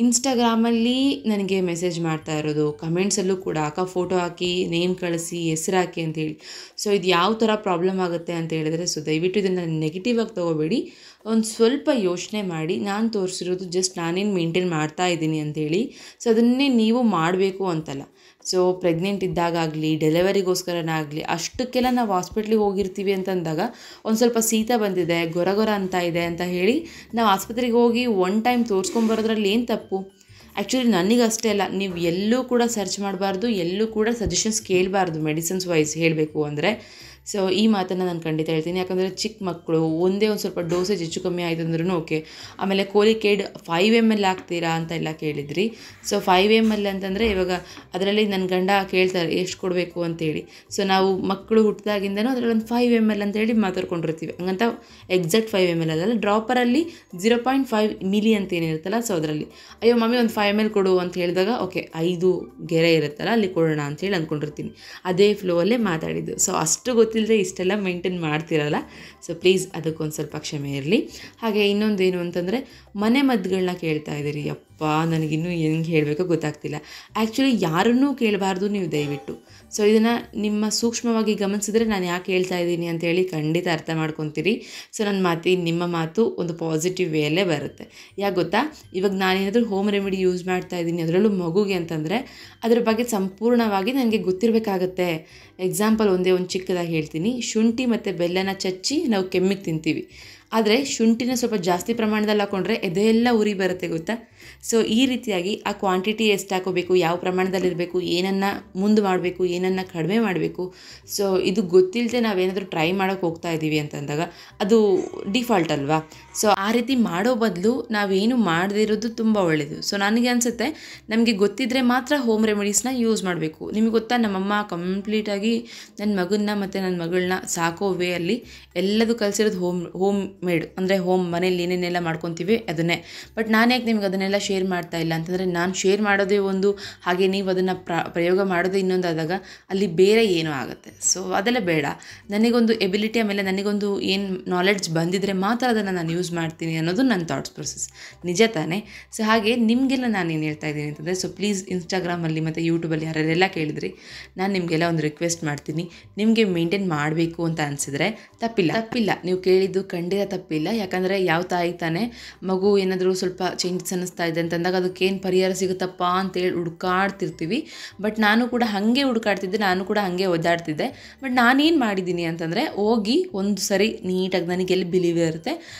ಇನ್ಸ್ಟಾಗ್ರಾಮಲ್ಲಿ ನನಗೆ ಮೆಸೇಜ್ ಮಾಡ್ತಾ ಇರೋದು, ಕಮೆಂಟ್ಸಲ್ಲೂ ಕೂಡ ಅಕ್ಕ ಫೋಟೋ ಹಾಕಿ, ನೇಮ್ ಕಳಿಸಿ, ಹೆಸರು ಹಾಕಿ ಅಂತೇಳಿ. ಸೊ ಇದು ಯಾವ ಥರ ಪ್ರಾಬ್ಲಮ್ ಆಗುತ್ತೆ ಅಂತ ಹೇಳಿದ್ರೆ, ಸೊ ದಯವಿಟ್ಟು ಇದನ್ನು ನೆಗೆಟಿವ್ ಆಗಿ ತೊಗೋಬೇಡಿ. ಒಂದು ಸ್ವಲ್ಪ ಯೋಚನೆ ಮಾಡಿ, ನಾನು ತೋರಿಸಿರೋದು ಜಸ್ಟ್ ನಾನೇನು ಮೇಂಟೈನ್ ಮಾಡ್ತಾ ಇದ್ದೀನಿ ಅಂತೇಳಿ. ಸೊ ಅದನ್ನೇ ನೀವು ಮಾಡಬೇಕು ಅಂತಲ್ಲ. ಸೊ ಪ್ರೆಗ್ನೆಂಟ್ ಇದ್ದಾಗಲಿ ಡೆಲಿವರಿಗೋಸ್ಕರನಾಗಲಿ ಅಷ್ಟಕ್ಕೆಲ್ಲ ನಾವು ಹಾಸ್ಪಿಟ್ಲಿಗೆ ಹೋಗಿರ್ತೀವಿ ಅಂತಂದಾಗ ಒಂದು ಸ್ವಲ್ಪ ಶೀತ ಬಂದಿದೆ, ಗೊರ ಅಂತ ಇದೆ ಅಂತ ಹೇಳಿ ನಾವು ಆಸ್ಪತ್ರೆಗೆ ಹೋಗಿ ಒನ್ ಟೈಮ್ ತೋರಿಸ್ಕೊಂಬರೋದ್ರಲ್ಲಿ ಏನು ತಪ್ಪು? ಆ್ಯಕ್ಚುಲಿ ನನಗೆ ಅಷ್ಟೇ ಅಲ್ಲ, ನೀವು ಎಲ್ಲೂ ಕೂಡ ಸರ್ಚ್ ಮಾಡಬಾರ್ದು, ಎಲ್ಲೂ ಕೂಡ ಸಜೆಷನ್ಸ್ ಕೇಳಬಾರ್ದು ಮೆಡಿಸಿನ್ಸ್ ವೈಸ್ ಹೇಳಬೇಕು ಅಂದರೆ. ಸೊ ಈ ಮಾತನ್ನು ನಾನು ಖಂಡಿತ ಹೇಳ್ತೀನಿ. ಯಾಕಂದರೆ ಚಿಕ್ಕ ಮಕ್ಕಳು ಒಂದೇ ಒಂದು ಸ್ವಲ್ಪ ಡೋಸೇಜ್ ಹೆಚ್ಚು ಕಮ್ಮಿ ಆಯಿತು ಅಂದ್ರೂ ಓಕೆ. ಆಮೇಲೆ ಕೋಲಿಕೇಡ್ 5 ml ಹಾಕ್ತೀರಾ ಅಂತ ಎಲ್ಲ ಕೇಳಿದ್ರಿ. ಸೊ 5 ml ಅಂತಂದರೆ ಇವಾಗ ಅದರಲ್ಲಿ ನನ್ನ ಗಂಡ ಕೇಳ್ತಾರೆ ಎಷ್ಟು ಕೊಡಬೇಕು ಅಂತೇಳಿ. ಸೊ ನಾವು ಮಕ್ಕಳು ಹುಟ್ಟಿದಾಗಿಂದನೂ ಅದರಲ್ಲಿ ಒಂದು 5 ml ಅಂತೇಳಿ ಮಾತಾಡ್ಕೊಂಡಿರ್ತೀವಿ. ಹಂಗಂತ ಎಕ್ಸಾಕ್ಟ್ 5 ml ಅಲ್ಲ, ಡ್ರಾಪರಲ್ಲಿ 0.5 ಮಿಲಿ ಅಂತ ಏನಿರುತ್ತಲ್ಲ, ಸೊ ಅದರಲ್ಲಿ ಅಯ್ಯೋ ಮಮ್ಮಿ ಒಂದು 5 ml ಕೊಡು ಅಂತ ಹೇಳಿದಾಗ ಓಕೆ 5 ಗೆರೆ ಇರುತ್ತಲ್ಲ ಅಲ್ಲಿ ಕೊಡೋಣ ಅಂತೇಳಿ ಅಂದ್ಕೊಂಡಿರ್ತೀನಿ. ಅದೇ ಫ್ಲೋವಲ್ಲೇ ಮಾತಾಡಿದ್ದು. ಸೊ ಅಷ್ಟು ಗೊತ್ತಿಲ್ಲದೆ ಇಷ್ಟೆಲ್ಲ ಮೇಂಟೈನ್ ಮಾಡ್ತಿರಲ್ಲ. ಸೊ ಪ್ಲೀಸ್ ಅದಕ್ಕೊಂದು ಸ್ವಲ್ಪ ಕ್ಷಮೆ ಇರಲಿ. ಹಾಗೆ ಇನ್ನೊಂದೇನು ಅಂತಂದರೆ, ಮನೆ ಮದ್ದುಗಳನ್ನ ಕೇಳ್ತಾ ಇದ್ದೀರಿ. ಯಪ್ಪ ನನಗಿನ್ನೂ ಹೆಂಗೆ ಹೇಳಬೇಕೋ ಗೊತ್ತಾಗ್ತಿಲ್ಲ. ಆ್ಯಕ್ಚುಲಿ ಯಾರನ್ನೂ ಕೇಳಬಾರ್ದು ನೀವು ದಯವಿಟ್ಟು. ಸೊ ಇದನ್ನು ನಿಮ್ಮ ಸೂಕ್ಷ್ಮವಾಗಿ ಗಮನಿಸಿದ್ರೆ ನಾನು ಯಾಕೆ ಹೇಳ್ತಾ ಇದ್ದೀನಿ ಅಂತೇಳಿ ಖಂಡಿತ ಅರ್ಥ ಮಾಡ್ಕೊತೀರಿ. ಸೊ ನನ್ನ ನಿಮ್ಮ ಮಾತು ಒಂದು ಪಾಸಿಟಿವ್ ವೇಯಲ್ಲೇ ಬರುತ್ತೆ. ಯಾಕೆ ಗೊತ್ತಾ, ಇವಾಗ ನಾನೇನಾದರೂ ಹೋಮ್ ರೆಮಿಡಿ ಯೂಸ್ ಮಾಡ್ತಾ ಇದ್ದೀನಿ, ಅದರಲ್ಲೂ ಮಗುಗೆ ಅಂತಂದರೆ ಅದ್ರ ಬಗ್ಗೆ ಸಂಪೂರ್ಣವಾಗಿ ನನಗೆ ಗೊತ್ತಿರಬೇಕಾಗತ್ತೆ. ಎಕ್ಸಾಂಪಲ್ ಒಂದೇ ಒಂದು ಚಿಕ್ಕದಾಗಿ ಹೇಳ್ತೀನಿ. ಶುಂಠಿ ಮತ್ತು ಬೆಲ್ಲನ ಚಚ್ಚಿ ನಾವು ಕೆಮ್ಮಿಗೆ ತಿಂತೀವಿ. ಆದರೆ ಶುಂಠಿನ ಸ್ವಲ್ಪ ಜಾಸ್ತಿ ಪ್ರಮಾಣದಲ್ಲಿ ಹಾಕ್ಕೊಂಡ್ರೆ ಎದೆಯೆಲ್ಲ ಉರಿ ಬರುತ್ತೆ ಗೊತ್ತಾ. ಸೊ ಈ ರೀತಿಯಾಗಿ ಆ ಕ್ವಾಂಟಿಟಿ ಎಷ್ಟು ಹಾಕೋಬೇಕು, ಯಾವ ಪ್ರಮಾಣದಲ್ಲಿರಬೇಕು, ಏನನ್ನು ಮುಂದೆ ಮಾಡಬೇಕು, ಏನನ್ನು ಕಡಿಮೆ ಮಾಡಬೇಕು, ಸೊ ಇದು ಗೊತ್ತಿಲ್ಲದೆ ನಾವೇನಾದರೂ ಟ್ರೈ ಮಾಡೋಕ್ಕೆ ಹೋಗ್ತಾ ಇದ್ದೀವಿ ಅಂತಂದಾಗ ಅದು ಡಿಫಾಲ್ಟ್ ಅಲ್ವಾ. ಸೊ ಆ ರೀತಿ ಮಾಡೋ ಬದಲು ನಾವೇನು ಮಾಡದೇ ಇರೋದು ತುಂಬ ಒಳ್ಳೆಯದು. ಸೊ ನನಗೆ ಅನಿಸುತ್ತೆ ನಮಗೆ ಗೊತ್ತಿದ್ದರೆ ಮಾತ್ರ ಹೋಮ್ ರೆಮಿಡೀಸ್ನ ಯೂಸ್ ಮಾಡಬೇಕು. ನಿಮಗೆ ಗೊತ್ತಾ, ನಮ್ಮಮ್ಮ ಕಂಪ್ಲೀಟಾಗಿ ನನ್ನ ಮಗನ್ನ ಮತ್ತು ನನ್ನ ಮಗಳನ್ನ ಸಾಕೋ ವೇ ಅಲ್ಲಿ ಎಲ್ಲದೂ ಕಲಿಸಿರೋದು ಹೋಮ್ ಮೇಡ್, ಅಂದರೆ ಮನೇಲಿ ಏನೇನೆಲ್ಲ ಮಾಡ್ಕೊತೀವಿ ಅದನ್ನೇ. ಬಟ್ ನಾನು ಯಾಕೆ ನಿಮ್ಗೆ ಅದನ್ನೆಲ್ಲ ಶೇರ್ ಮಾಡ್ತಾ ಇಲ್ಲ ಅಂತಂದರೆ, ನಾನು ಶೇರ್ ಮಾಡೋದೇ ಒಂದು, ಹಾಗೆ ನೀವು ಅದನ್ನು ಪ್ರಯೋಗ ಮಾಡೋದೇ ಇನ್ನೊಂದಾದಾಗ ಅಲ್ಲಿ ಬೇರೆ ಏನೋ ಆಗುತ್ತೆ. ಸೊ ಅದೆಲ್ಲ ಬೇಡ. ನನಗೊಂದು ಎಬಿಲಿಟಿ, ಆಮೇಲೆ ನನಗೊಂದು ಏನು ನಾಲೆಡ್ಜ್ ಬಂದಿದ್ದರೆ ಮಾತ್ರ ಅದನ್ನು ನಾನು ಯೂಸ್ ಮಾಡ್ತೀನಿ ಅನ್ನೋದು ನನ್ನ ಥಾಟ್ಸ್ ಪ್ರೊಸೆಸ್, ನಿಜ ತಾನೇ? ಸೊ ಹಾಗೆ ನಿಮಗೆಲ್ಲ ನಾನು ಏನು ಹೇಳ್ತಾ ಇದ್ದೀನಿ ಅಂತಂದರೆ, ಸೊ ಪ್ಲೀಸ್ ಇನ್ಸ್ಟಾಗ್ರಾಮಲ್ಲಿ ಮತ್ತು ಯೂಟ್ಯೂಬಲ್ಲಿ ಯಾರೆಲ್ಲ ಕೇಳಿದ್ರಿ, ನಾನು ನಿಮಗೆಲ್ಲ ಒಂದು ರಿಕ್ವೆಸ್ಟ್ ಮಾಡ್ತೀನಿ. ನಿಮಗೆ ಮೇಂಟೈನ್ ಮಾಡಬೇಕು ಅಂತ ಅನಿಸಿದ್ರೆ ತಪ್ಪಿಲ್ಲ, ನೀವು ಕೇಳಿದ್ದು ಖಂಡಿತ ತಪ್ಪಿಲ್ಲ. ಯಾಕಂದರೆ ಯಾವ ತಾಯಿ ತಾನೇ ಮಗು ಏನಾದರೂ ಸ್ವಲ್ಪ ಚೇಂಜಸ್ ಅನ್ನಿಸ್ತಾ ಇದೆ ಅಂತಂದಾಗ ಅದಕ್ಕೇನು ಪರಿಹಾರ ಸಿಗುತ್ತಪ್ಪ ಅಂತೇಳಿ ಹುಡುಕಾಡ್ತಿರ್ತೀವಿ. ಬಟ್ ನಾನು ಕೂಡ ಹಾಗೆ ಹುಡುಕಾಡ್ತಿದ್ದೆ, ನಾನು ಕೂಡ ಹಾಗೆ ಒದ್ದಾಡ್ತಿದ್ದೆ. ಬಟ್ ನಾನೇನು ಮಾಡಿದ್ದೀನಿ ಅಂತಂದರೆ, ಹೋಗಿ ಒಂದು ಸರಿ ನೀಟಾಗಿ ನನಗೆ ಎಲ್ಲಿ ಬಿಲೀವ್ ಇರುತ್ತೆ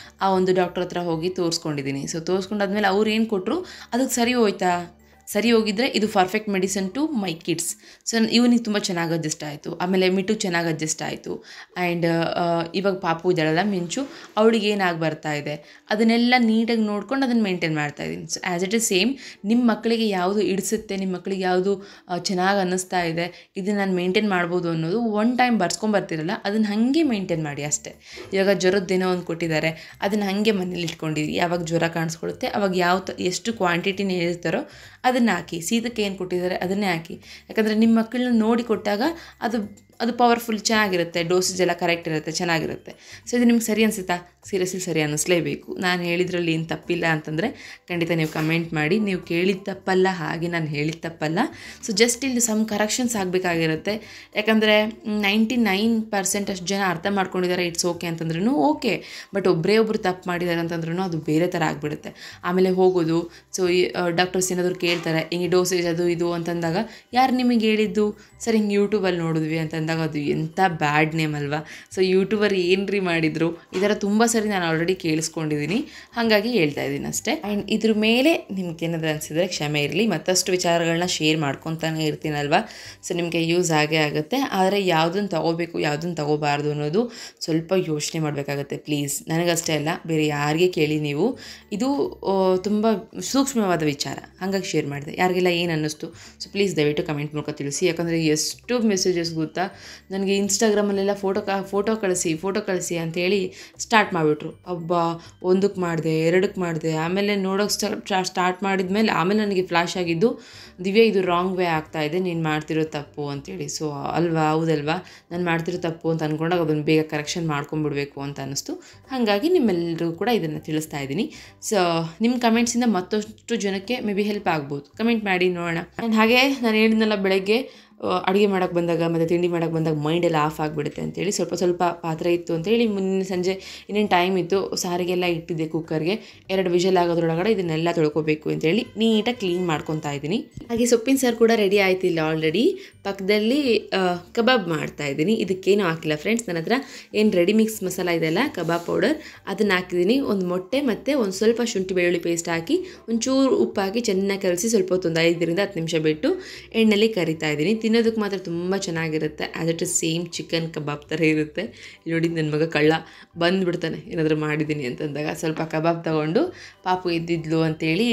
ಆ ಒಂದು ಡಾಕ್ಟ್ರ್ ಹತ್ರ ಹೋಗಿ ತೋರಿಸ್ಕೊಂಡಿದ್ದೀನಿ. ಸೊ ತೋರಿಸ್ಕೊಂಡಾದ್ಮೇಲೆ ಅವ್ರು ಏನು ಕೊಟ್ಟರು ಅದಕ್ಕೆ ಸರಿ ಹೋಗಿದ್ರೆ ಇದು perfect medicine to my kids. So ಇವನಿಗೆ ತುಂಬ ಚೆನ್ನಾಗಿ ಅಡ್ಜಸ್ಟ್ ಆಯಿತು, ಆಮೇಲೆ ಮಿಟ್ಟು ಚೆನ್ನಾಗಿ ಅಡ್ಜಸ್ಟ್ ಆಯಿತು. ಆ್ಯಂಡ್ ಇವಾಗ ಪಾಪು ಇದ್ದಾಳಲ್ಲ ಮಿಂಚು, ಅವಳಿಗೆ ಏನಾಗಿ ಬರ್ತಾ ಇದೆ ಅದನ್ನೆಲ್ಲ ನೀಟಾಗಿ ನೋಡ್ಕೊಂಡು ಅದನ್ನು ಮೇಂಟೈನ್ ಮಾಡ್ತಾಯಿದ್ದೀನಿ. So as it is same, ನಿಮ್ಮ ಮಕ್ಕಳಿಗೆ ಯಾವುದು ಇಡಿಸುತ್ತೆ, ನಿಮ್ಮ ಮಕ್ಕಳಿಗೆ ಯಾವುದು ಚೆನ್ನಾಗಿ ಅನ್ನಿಸ್ತಾ ಇದೆ, ಇದನ್ನು ನಾನು ಮೇಂಟೈನ್ ಮಾಡ್ಬೋದು ಅನ್ನೋದು ಒನ್ ಟೈಮ್ ಬರ್ಸ್ಕೊಂಬರ್ತಿರಲ್ಲ, ಅದನ್ನು ಹಾಗೆ ಮೇಂಟೈನ್ ಮಾಡಿ ಅಷ್ಟೇ. ಇವಾಗ ಜ್ವರದ್ದೇನೋ ಒಂದು ಕೊಟ್ಟಿದ್ದಾರೆ, ಅದನ್ನು ಹಾಗೆ ಮನೇಲಿ ಇಟ್ಕೊಂಡಿರಿ. ಯಾವಾಗ ಜ್ವರ ಕಾಣಿಸ್ಕೊಳ್ಳುತ್ತೆ ಅವಾಗ ಎಷ್ಟು ಕ್ವಾಂಟಿಟಿನ ಹೇಳ್ತಾರೋ ಅದನ್ನು ಹಾಕಿ. ಶೀತಕ್ಕೆ ಏನು ಕೊಟ್ಟಿದ್ದಾರೆ ಅದನ್ನೇ ಹಾಕಿ. ಯಾಕಂದರೆ ನಿಮ್ಮ ಮಕ್ಕಳನ್ನ ನೋಡಿ ಕೊಟ್ಟಾಗ ಅದು ಪವರ್ಫುಲ್ ಚೆನ್ನಾಗಿರುತ್ತೆ, ಡೋಸೇಜ್ ಎಲ್ಲ ಕರೆಕ್ಟ್ ಇರುತ್ತೆ, ಚೆನ್ನಾಗಿರುತ್ತೆ. ಸೊ ಇದು ನಿಮ್ಗೆ ಸರಿ ಅನಿಸುತ್ತಾ? ಸೀರಿಯಸ್ಲಿ ಸರಿ ಅನ್ನಿಸ್ಲೇಬೇಕು. ನಾನು ಹೇಳಿದ್ರಲ್ಲಿ ಏನು ತಪ್ಪಿಲ್ಲ ಅಂತಂದರೆ ಖಂಡಿತ ನೀವು ಕಮೆಂಟ್ ಮಾಡಿ. ನೀವು ಕೇಳಿದ ತಪ್ಪಲ್ಲ, ಹಾಗೆ ನಾನು ಹೇಳಿದ ತಪ್ಪಲ್ಲ. ಸೊ ಜಸ್ಟ್ ಇಲ್ಲಿ ಸಮ್ ಕರೆಕ್ಷನ್ಸ್ ಆಗಬೇಕಾಗಿರುತ್ತೆ. ಯಾಕಂದರೆ 99% ಅಷ್ಟು ಜನ ಅರ್ಥ ಮಾಡ್ಕೊಂಡಿದ್ದಾರೆ ಇಟ್ಸ್ ಓಕೆ ಅಂತಂದ್ರೂ ಓಕೆ. ಬಟ್ ಒಬ್ಬರು ತಪ್ಪು ಮಾಡಿದ್ದಾರೆ ಅಂತಂದ್ರೂ ಅದು ಬೇರೆ ಥರ ಆಗಿಬಿಡುತ್ತೆ. ಆಮೇಲೆ ಹೋಗೋದು, ಸೊ ಈ ಡಾಕ್ಟರ್ಸ್ ಏನಾದರೂ ಕೇಳ್ತಾರೆ ಹಿಂಗೆ ಡೋಸೇಜ್ ಅದು ಇದು ಅಂತಂದಾಗ, ಯಾರು ನಿಮಗೆ ಹೇಳಿದ್ದು? ಸರ್ ಹಿಂಗೆ ಯೂಟ್ಯೂಬಲ್ಲಿ ನೋಡಿದ್ವಿ ಅಂತಂದಾಗ ಅದು ಎಂಥ ಬ್ಯಾಡ್ ನೇಮ್ ಅಲ್ವಾ. ಸೊ ಯೂಟ್ಯೂಬರ್ ಏನ್ರಿ ಮಾಡಿದರು, ಈ ಥರ ತುಂಬ ಸರಿ ನಾನು ಆಲ್ರೆಡಿ ಕೇಳಿಸ್ಕೊಂಡಿದ್ದೀನಿ, ಹಾಗಾಗಿ ಹೇಳ್ತಾ ಇದ್ದೀನಿ ಅಷ್ಟೇ. ಆ್ಯಂಡ್ ಇದ್ರ ಮೇಲೆ ನಿಮ್ಗೆ ಏನಾದರೂ ಅನಿಸಿದರೆ ಕ್ಷಮೆ ಇರಲಿ. ಮತ್ತಷ್ಟು ವಿಚಾರಗಳನ್ನ ಶೇರ್ ಮಾಡ್ಕೊತಾನೆ ಇರ್ತೀನಲ್ವ. ಸೊ ನಿಮಗೆ ಯೂಸ್ ಆಗೇ ಆಗುತ್ತೆ. ಆದರೆ ಯಾವುದನ್ನು ತೊಗೋಬೇಕು, ಯಾವುದನ್ನು ತೊಗೋಬಾರ್ದು ಅನ್ನೋದು ಸ್ವಲ್ಪ ಯೋಚನೆ ಮಾಡಬೇಕಾಗತ್ತೆ ಪ್ಲೀಸ್. ನನಗಷ್ಟೇ ಅಲ್ಲ, ಬೇರೆ ಯಾರಿಗೆ ಕೇಳಿ ನೀವು. ಇದು ತುಂಬ ಸೂಕ್ಷ್ಮವಾದ ವಿಚಾರ, ಹಾಗಾಗಿ ಶೇರ್ ಮಾಡಿದೆ. ಯಾರಿಗೆಲ್ಲ ಏನು ಅನ್ನಿಸ್ತು ಸೊ ಪ್ಲೀಸ್ ದಯವಿಟ್ಟು ಕಮೆಂಟ್ ಮೂಲಕ ತಿಳಿಸಿ. ಯಾಕಂದರೆ ಎಷ್ಟು ಮೆಸೇಜಸ್ ಗೊತ್ತಾ ನನಗೆ, ಇನ್ಸ್ಟಾಗ್ರಾಮಲ್ಲೆಲ್ಲ ಫೋಟೋ ಕಳಿಸಿ ಅಂತೇಳಿ ಸ್ಟಾರ್ಟ್ ಮಾಡಿಬಿಟ್ರು. ಅಬ್ಬಾ, 1ಕ್ಕೆ ಮಾಡಿದೆ, 2ಕ್ಕೆ ಮಾಡಿದೆ, ಆಮೇಲೆ ನೋಡೋಕ್ಕೆ ಸ್ಟಾರ್ಟ್ ಮಾಡಿದ್ಮೇಲೆ ಆಮೇಲೆ ನನಗೆ ಫ್ಲ್ಯಾಶ್ ಆಗಿದ್ದು, ದಿವ್ಯಾ ಇದು ರಾಂಗ್ ವೇ ಆಗ್ತಾಯಿದೆ, ನೀನು ಮಾಡ್ತಿರೋ ತಪ್ಪು ಅಂತೇಳಿ. ಸೊ ಹೌದಲ್ವಾ, ನಾನು ಮಾಡ್ತಿರೋ ತಪ್ಪು ಅಂತ ಅಂದ್ಕೊಂಡಾಗ ಅದನ್ನು ಬೇಗ ಕರೆಕ್ಷನ್ ಮಾಡ್ಕೊಂಡ್ಬಿಡ್ಬೇಕು ಅಂತ ಅನ್ನಿಸ್ತು. ಹಾಗಾಗಿ ನಿಮ್ಮೆಲ್ಲರಿಗೂ ಕೂಡ ಇದನ್ನು ತಿಳಿಸ್ತಾ ಇದ್ದೀನಿ. ಸೊ ನಿಮ್ಮ ಕಮೆಂಟ್ಸಿಂದ ಮತ್ತಷ್ಟು ಜನಕ್ಕೆ ಮೇ ಬಿ ಹೆಲ್ಪ್ ಆಗ್ಬೋದು. ಕಮೆಂಟ್ ಮಾಡಿ ನೋಡೋಣ. ಆ್ಯಂಡ್ ಹಾಗೆ ನಾನು ಹೇಳಿದ್ನಲ್ಲ, ಬೆಳಗ್ಗೆ ಅಡುಗೆ ಮಾಡೋಕ್ಕೆ ಬಂದಾಗ ಮತ್ತು ತಿಂಡಿ ಮಾಡೋಕ್ಕೆ ಬಂದಾಗ ಮೈಂಡೆಲ್ಲ ಆಫ್ ಆಗಿಬಿಡುತ್ತೆ ಅಂತೇಳಿ ಸ್ವಲ್ಪ ಪಾತ್ರೆ ಇತ್ತು ಅಂತೇಳಿ ಮುಂದಿನ ಸಂಜೆ ಇನ್ನೇನು ಟೈಮ್ ಇತ್ತು, ಸಾರಿಗೆಲ್ಲ ಇಟ್ಟಿದ್ದೆ ಕುಕ್ಕರ್ಗೆ. 2 ವಿಷಲ್ ಆಗೋದ್ರೊಳಗಡೆ ಇದನ್ನೆಲ್ಲ ತೊಳ್ಕೊಬೇಕು ಅಂತೇಳಿ ನೀಟಾಗಿ ಕ್ಲೀನ್ ಮಾಡ್ಕೊತಾ ಇದ್ದೀನಿ. ಹಾಗೆ ಸೊಪ್ಪಿನ ಸಾರು ಕೂಡ ರೆಡಿ ಆಯ್ತಿಲ್ಲ ಆಲ್ರೆಡಿ. ಪಕ್ಕದಲ್ಲಿ ಕಬಾಬ್ ಮಾಡ್ತಾಯಿದ್ದೀನಿ. ಇದಕ್ಕೇನು ಹಾಕಿಲ್ಲ ಫ್ರೆಂಡ್ಸ್, ನನ್ನ ಹತ್ರ ಏನು ರೆಡಿ ಮಿಕ್ಸ್ ಮಸಾಲ ಇದೆಲ್ಲ ಕಬಾಬ್ ಪೌಡರ್, ಅದನ್ನು ಹಾಕಿದ್ದೀನಿ. ಒಂದು ಮೊಟ್ಟೆ ಮತ್ತು ಒಂದು ಸ್ವಲ್ಪ ಶುಂಠಿ ಬೆಳ್ಳುಳ್ಳಿ ಪೇಸ್ಟ್ ಹಾಕಿ ಒಂಚೂರು ಉಪ್ಪು ಹಾಕಿ ಚೆನ್ನಾಗಿ ಕಲಸಿ ಸ್ವಲ್ಪ ಹೊತ್ತು ಒಂದು 5ರಿಂದ 10 ನಿಮಿಷ ಬಿಟ್ಟು ಎಣ್ಣೆಲಿ ಕರಿತಾ ಇದ್ದೀನಿ. ತಿನ್ನೋದಕ್ಕೆ ಮಾತ್ರ ತುಂಬ ಚೆನ್ನಾಗಿರುತ್ತೆ. As it is same chicken kebab ಥರ ಇರುತ್ತೆ. ನೋಡಿ ನನ್ನ ಮಗ ಕಳ್ಳ ಬಂದುಬಿಡ್ತಾನೆ ಏನಾದರೂ ಮಾಡಿದ್ದೀನಿ ಅಂತಂದಾಗ. ಸ್ವಲ್ಪ ಕಬಾಬ್ ತೊಗೊಂಡು ಪಾಪು ಎದ್ದಿದ್ಲು ಅಂತೇಳಿ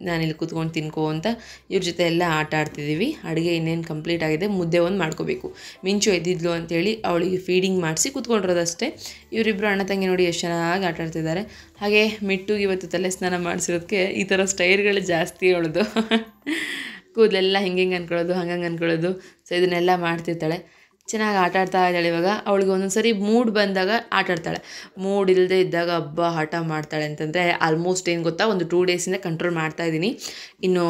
ನಾನಿಲ್ಲಿ ಕೂತ್ಕೊಂಡು ತಿನ್ಕೋ ಅಂತ ಇವ್ರ ಜೊತೆ ಎಲ್ಲ ಆಟ ಆಡ್ತಿದ್ದೀವಿ. ಅಡುಗೆ ಇನ್ನೇನು ಕಂಪ್ಲೀಟ್ ಆಗಿದೆ, ಮುದ್ದೆ ಒಂದು ಮಾಡ್ಕೋಬೇಕು. ಮಿಂಚು ಎದ್ದಿದ್ಲು ಅಂತೇಳಿ ಅವಳಿಗೆ ಫೀಡಿಂಗ್ ಮಾಡಿಸಿ ಕೂತ್ಕೊಂಡಿರೋದಷ್ಟೇ. ಇವರಿಬ್ಬರು ಅಣ್ಣ ತಂಗಿ ನೋಡಿ ಎಷ್ಟು ಚೆನ್ನಾಗಿ ಆಟ ಆಡ್ತಿದ್ದಾರೆ. ಹಾಗೆ ಮಿಟ್ಟುಗೆ ಇವತ್ತು ತಲೆ ಸ್ನಾನ ಮಾಡಿಸಿರೋದಕ್ಕೆ ಈ ಥರ ಸ್ಟೈಲ್ಗಳು ಜಾಸ್ತಿ ಅವಳದು. ಕೂದಲೆಲ್ಲ ಹಿಂಗೆ ಅಂದ್ಕೊಳ್ಳೋದು, ಹಂಗಂಗೆ ಅಂದ್ಕೊಳ್ಳೋದು. ಸೊ ಇದನ್ನೆಲ್ಲ ಮಾಡ್ತಿರ್ತಾಳೆ. ಚೆನ್ನಾಗಿ ಆಟ ಆಡ್ತಾ ಇದ್ದಾಳೆ. ಇವಾಗ ಅವಳಿಗೆ ಒಂದೊಂದು ಸರಿ ಮೂಡ್ ಬಂದಾಗ ಆಟ ಆಡ್ತಾಳೆ, ಮೂಡ್ ಇಲ್ಲದೆ ಇದ್ದಾಗ ಹಬ್ಬ ಹಠ ಮಾಡ್ತಾಳೆ. ಅಂತಂದರೆ ಆಲ್ಮೋಸ್ಟ್ ಏನು ಗೊತ್ತಾ, ಒಂದು 2 ಡೇಸಿಂದ ಕಂಟ್ರೋಲ್ ಮಾಡ್ತಾಯಿದ್ದೀನಿ. ಇನ್ನು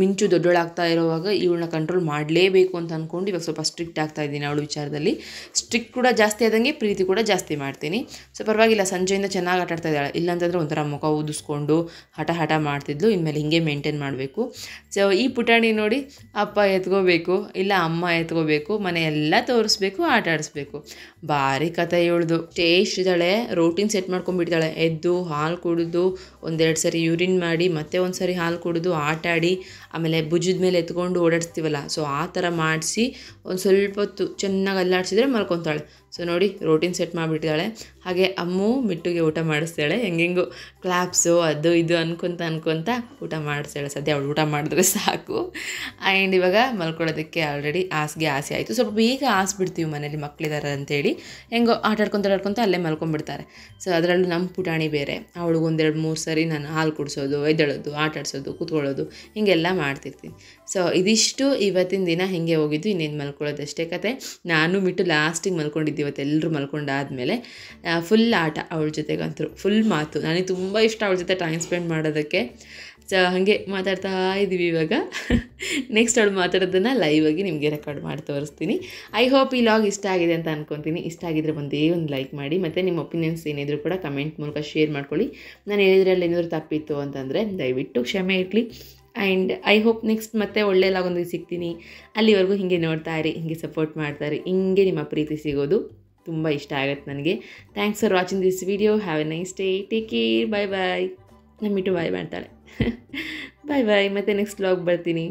ಮಿಂಚು ದೊಡ್ಡೋಳಾಗ್ತಾ ಇರೋವಾಗ ಇವಳನ್ನ ಕಂಟ್ರೋಲ್ ಮಾಡಲೇಬೇಕು ಅಂತ ಅಂದ್ಕೊಂಡು ಇವಾಗ ಸ್ವಲ್ಪ ಸ್ಟ್ರಿಕ್ಟ್ ಆಗ್ತಾಯಿದ್ದೀನಿ ಅವಳ ವಿಚಾರದಲ್ಲಿ. ಸ್ಟ್ರಿಕ್ಟ್ ಕೂಡ ಜಾಸ್ತಿ ಆದಂಗೆ ಪ್ರೀತಿ ಕೂಡ ಜಾಸ್ತಿ ಮಾಡ್ತೀನಿ. ಸೊ ಪರವಾಗಿಲ್ಲ, ಸಂಜೆಯಿಂದ ಚೆನ್ನಾಗಿ ಆಟ ಆಡ್ತಾ ಇದ್ದಾಳೆ. ಇಲ್ಲಾಂತಂದರೆ ಒಂಥರ ಮುಖ ಊದಿಸ್ಕೊಂಡು ಹಠ ಮಾಡ್ತಿದ್ಲು. ಇನ್ಮೇಲೆ ಹಿಂಗೆ ಮೇಂಟೈನ್ ಮಾಡಬೇಕು. ಸೊ ಈ ಪುಟಾಣಿ ನೋಡಿ, ಅಪ್ಪ ಎತ್ಕೋಬೇಕು ಇಲ್ಲ ಅಮ್ಮ ಎತ್ಕೋಬೇಕು, ಮನೆಯೆಲ್ಲ ತೋರಿಸ್ಬೇಕು, ಆಟ ಆಡಿಸ್ಬೇಕು. ಭಾರಿ ಕಥೆ ಇವಳ್ದು. ಟೇಸ್ಟ್ ಇದ್ದಾಳೆ, ರೋಟೀನ್ ಸೆಟ್ ಮಾಡ್ಕೊಂಡ್ಬಿಡ್ತಾಳೆ. ಎದ್ದು ಹಾಲು ಕುಡಿದು ಒಂದೆರಡು ಸರಿ ಯೂರಿನ್ ಮಾಡಿ ಮತ್ತೆ ಒಂದು ಸರಿ ಹಾಲು ಕುಡಿದು ಆಟ ಆಡಿ ಆಮೇಲೆ ಭುಜದ ಮೇಲೆ ಎತ್ಕೊಂಡು ಓಡಾಡಿಸ್ತೀವಲ್ಲ, ಸೊ ಆ ಥರ ಮಾಡಿಸಿ ಒಂದು ಸ್ವಲ್ಪ ಹೊತ್ತು ಚೆನ್ನಾಗಿ ಅಲ್ಲಾಡಿಸಿದ್ರೆ ಮಲ್ಕೊತಾಳೆ. ಸೊ ನೋಡಿ ರೋಟೀನ್ ಸೆಟ್ ಮಾಡಿಬಿಟ್ಟಿದ್ದಾಳೆ. ಹಾಗೆ ಅಮ್ಮು ಮಿಟ್ಟುಗೆ ಊಟ ಮಾಡಿಸ್ತಾಳೆ. ಹೆಂಗೆಂಗೋ ಕ್ಲಾಪ್ಸು ಅದು ಇದು ಅನ್ಕೊತ ಊಟ ಮಾಡಿಸ್ತಾಳೆ. ಸದ್ಯ ಅವಳು ಊಟ ಮಾಡಿದ್ರೆ ಸಾಕು. ಆ್ಯಂಡ್ ಇವಾಗ ಮಲ್ಕೊಳ್ಳೋದಕ್ಕೆ ಆಲ್ರೆಡಿ ಹಾಸಿಗೆ ಆಸೆ ಆಯಿತು. ಸ್ವಲ್ಪ ಬೇಗ ಹಾಸ್ಬಿಡ್ತೀವಿ ಮನೇಲಿ ಮಕ್ಕಳಿದ್ದಾರೆ ಅಂತೇಳಿ. ಹೆಂಗೋ ಆಟಾಡ್ಕೊತ ಅಲ್ಲೇ ಮಲ್ಕೊಂಡ್ಬಿಡ್ತಾರೆ. ಸೊ ಅದರಲ್ಲೂ ನಮ್ಮ ಪುಟಾಣಿ ಬೇರೆ, ಅವಳಿಗೆ 1-2-3 ಸರಿ ನಾನು ಹಾಲು ಕುಡಿಸೋದು, ಎದ್ದೇಳೋದು, ಆಟ ಆಡಿಸೋದು, ಕೂತ್ಕೊಳ್ಳೋದು ಹೀಗೆಲ್ಲ ಮಾಡ್ತಿರ್ತೀನಿ. ಸೊ ಇದಿಷ್ಟು ಇವತ್ತಿನ ದಿನ ಹಿಂಗೆ ಹೋಗಿದ್ದು. ಇನ್ನೇನು ಮಲ್ಕೊಳ್ಳೋದಷ್ಟೇ ಕತೆ. ನಾನು ಬಿಟ್ಟು ಲಾಸ್ಟಿಗೆ ಮಲ್ಕೊಂಡಿದ್ದು ಇವತ್ತು. ಎಲ್ಲರೂ ಮಲ್ಕೊಂಡಾದಮೇಲೆ ಫುಲ್ ಆಟ ಅವಳ ಜೊತೆಗಂತೂ ಫುಲ್ ಮಾತು. ನನಗೆ ತುಂಬ ಇಷ್ಟ ಅವಳ ಜೊತೆ ಟೈಮ್ ಸ್ಪೆಂಡ್ ಮಾಡೋದಕ್ಕೆ. ಸೊ ಹಾಗೆ ಮಾತಾಡ್ತಾ ಇದ್ದೀವಿ ಇವಾಗ. ನೆಕ್ಸ್ಟ್ ಅವಳು ಮಾತಾಡೋದನ್ನು ಲೈವಾಗಿ ನಿಮಗೆ ರೆಕಾರ್ಡ್ ಮಾಡಿ ತೋರಿಸ್ತೀನಿ. ಐ ಹೋಪ್ ಈ ಲಾಗ್ ಇಷ್ಟ ಆಗಿದೆ ಅಂತ ಅಂದ್ಕೊತೀನಿ. ಇಷ್ಟ ಆಗಿದ್ರೆ ಒಂದೇ ಒಂದು ಲೈಕ್ ಮಾಡಿ, ಮತ್ತು ನಿಮ್ಮ ಒಪಿನಿಯನ್ಸ್ ಏನಿದ್ರು ಕೂಡ ಕಮೆಂಟ್ ಮೂಲಕ ಶೇರ್ ಮಾಡ್ಕೊಳ್ಳಿ. ನಾನು ಹೇಳಿದ್ರಲ್ಲಿ ಏನಾದರೂ ತಪ್ಪಿತ್ತು ಅಂತಂದರೆ ದಯವಿಟ್ಟು ಕ್ಷಮೆ ಇರಲಿ. ಆ್ಯಂಡ್ ಐ ಹೋಪ್ ನೆಕ್ಸ್ಟ್ ಮತ್ತೆ ಒಳ್ಳೆ ಲಾಗೊಂದಿಗೆ ಸಿಗ್ತೀನಿ. ಅಲ್ಲಿವರೆಗೂ ಹೀಗೆ ನೋಡ್ತಾ ಇರಿ, ಹೀಗೆ ಸಪೋರ್ಟ್ ಮಾಡ್ತಾ ಇರಿ. ಹಿಂಗೆ ನಿಮ್ಮ ಪ್ರೀತಿ ಸಿಗೋದು ತುಂಬ ಇಷ್ಟ ಆಗುತ್ತೆ ನನಗೆ. Thanks for watching this video. Have a nice day. Take care. Bye bye. ನಮ್ಮಿಟ್ಟು ಬಾಯ್ ಮಾಡ್ತಾಳೆ. ಬಾಯ್ ಬಾಯ್. ಮತ್ತೆ ನೆಕ್ಸ್ಟ್ ವ್ಲಾಗ್ ಬರ್ತೀನಿ.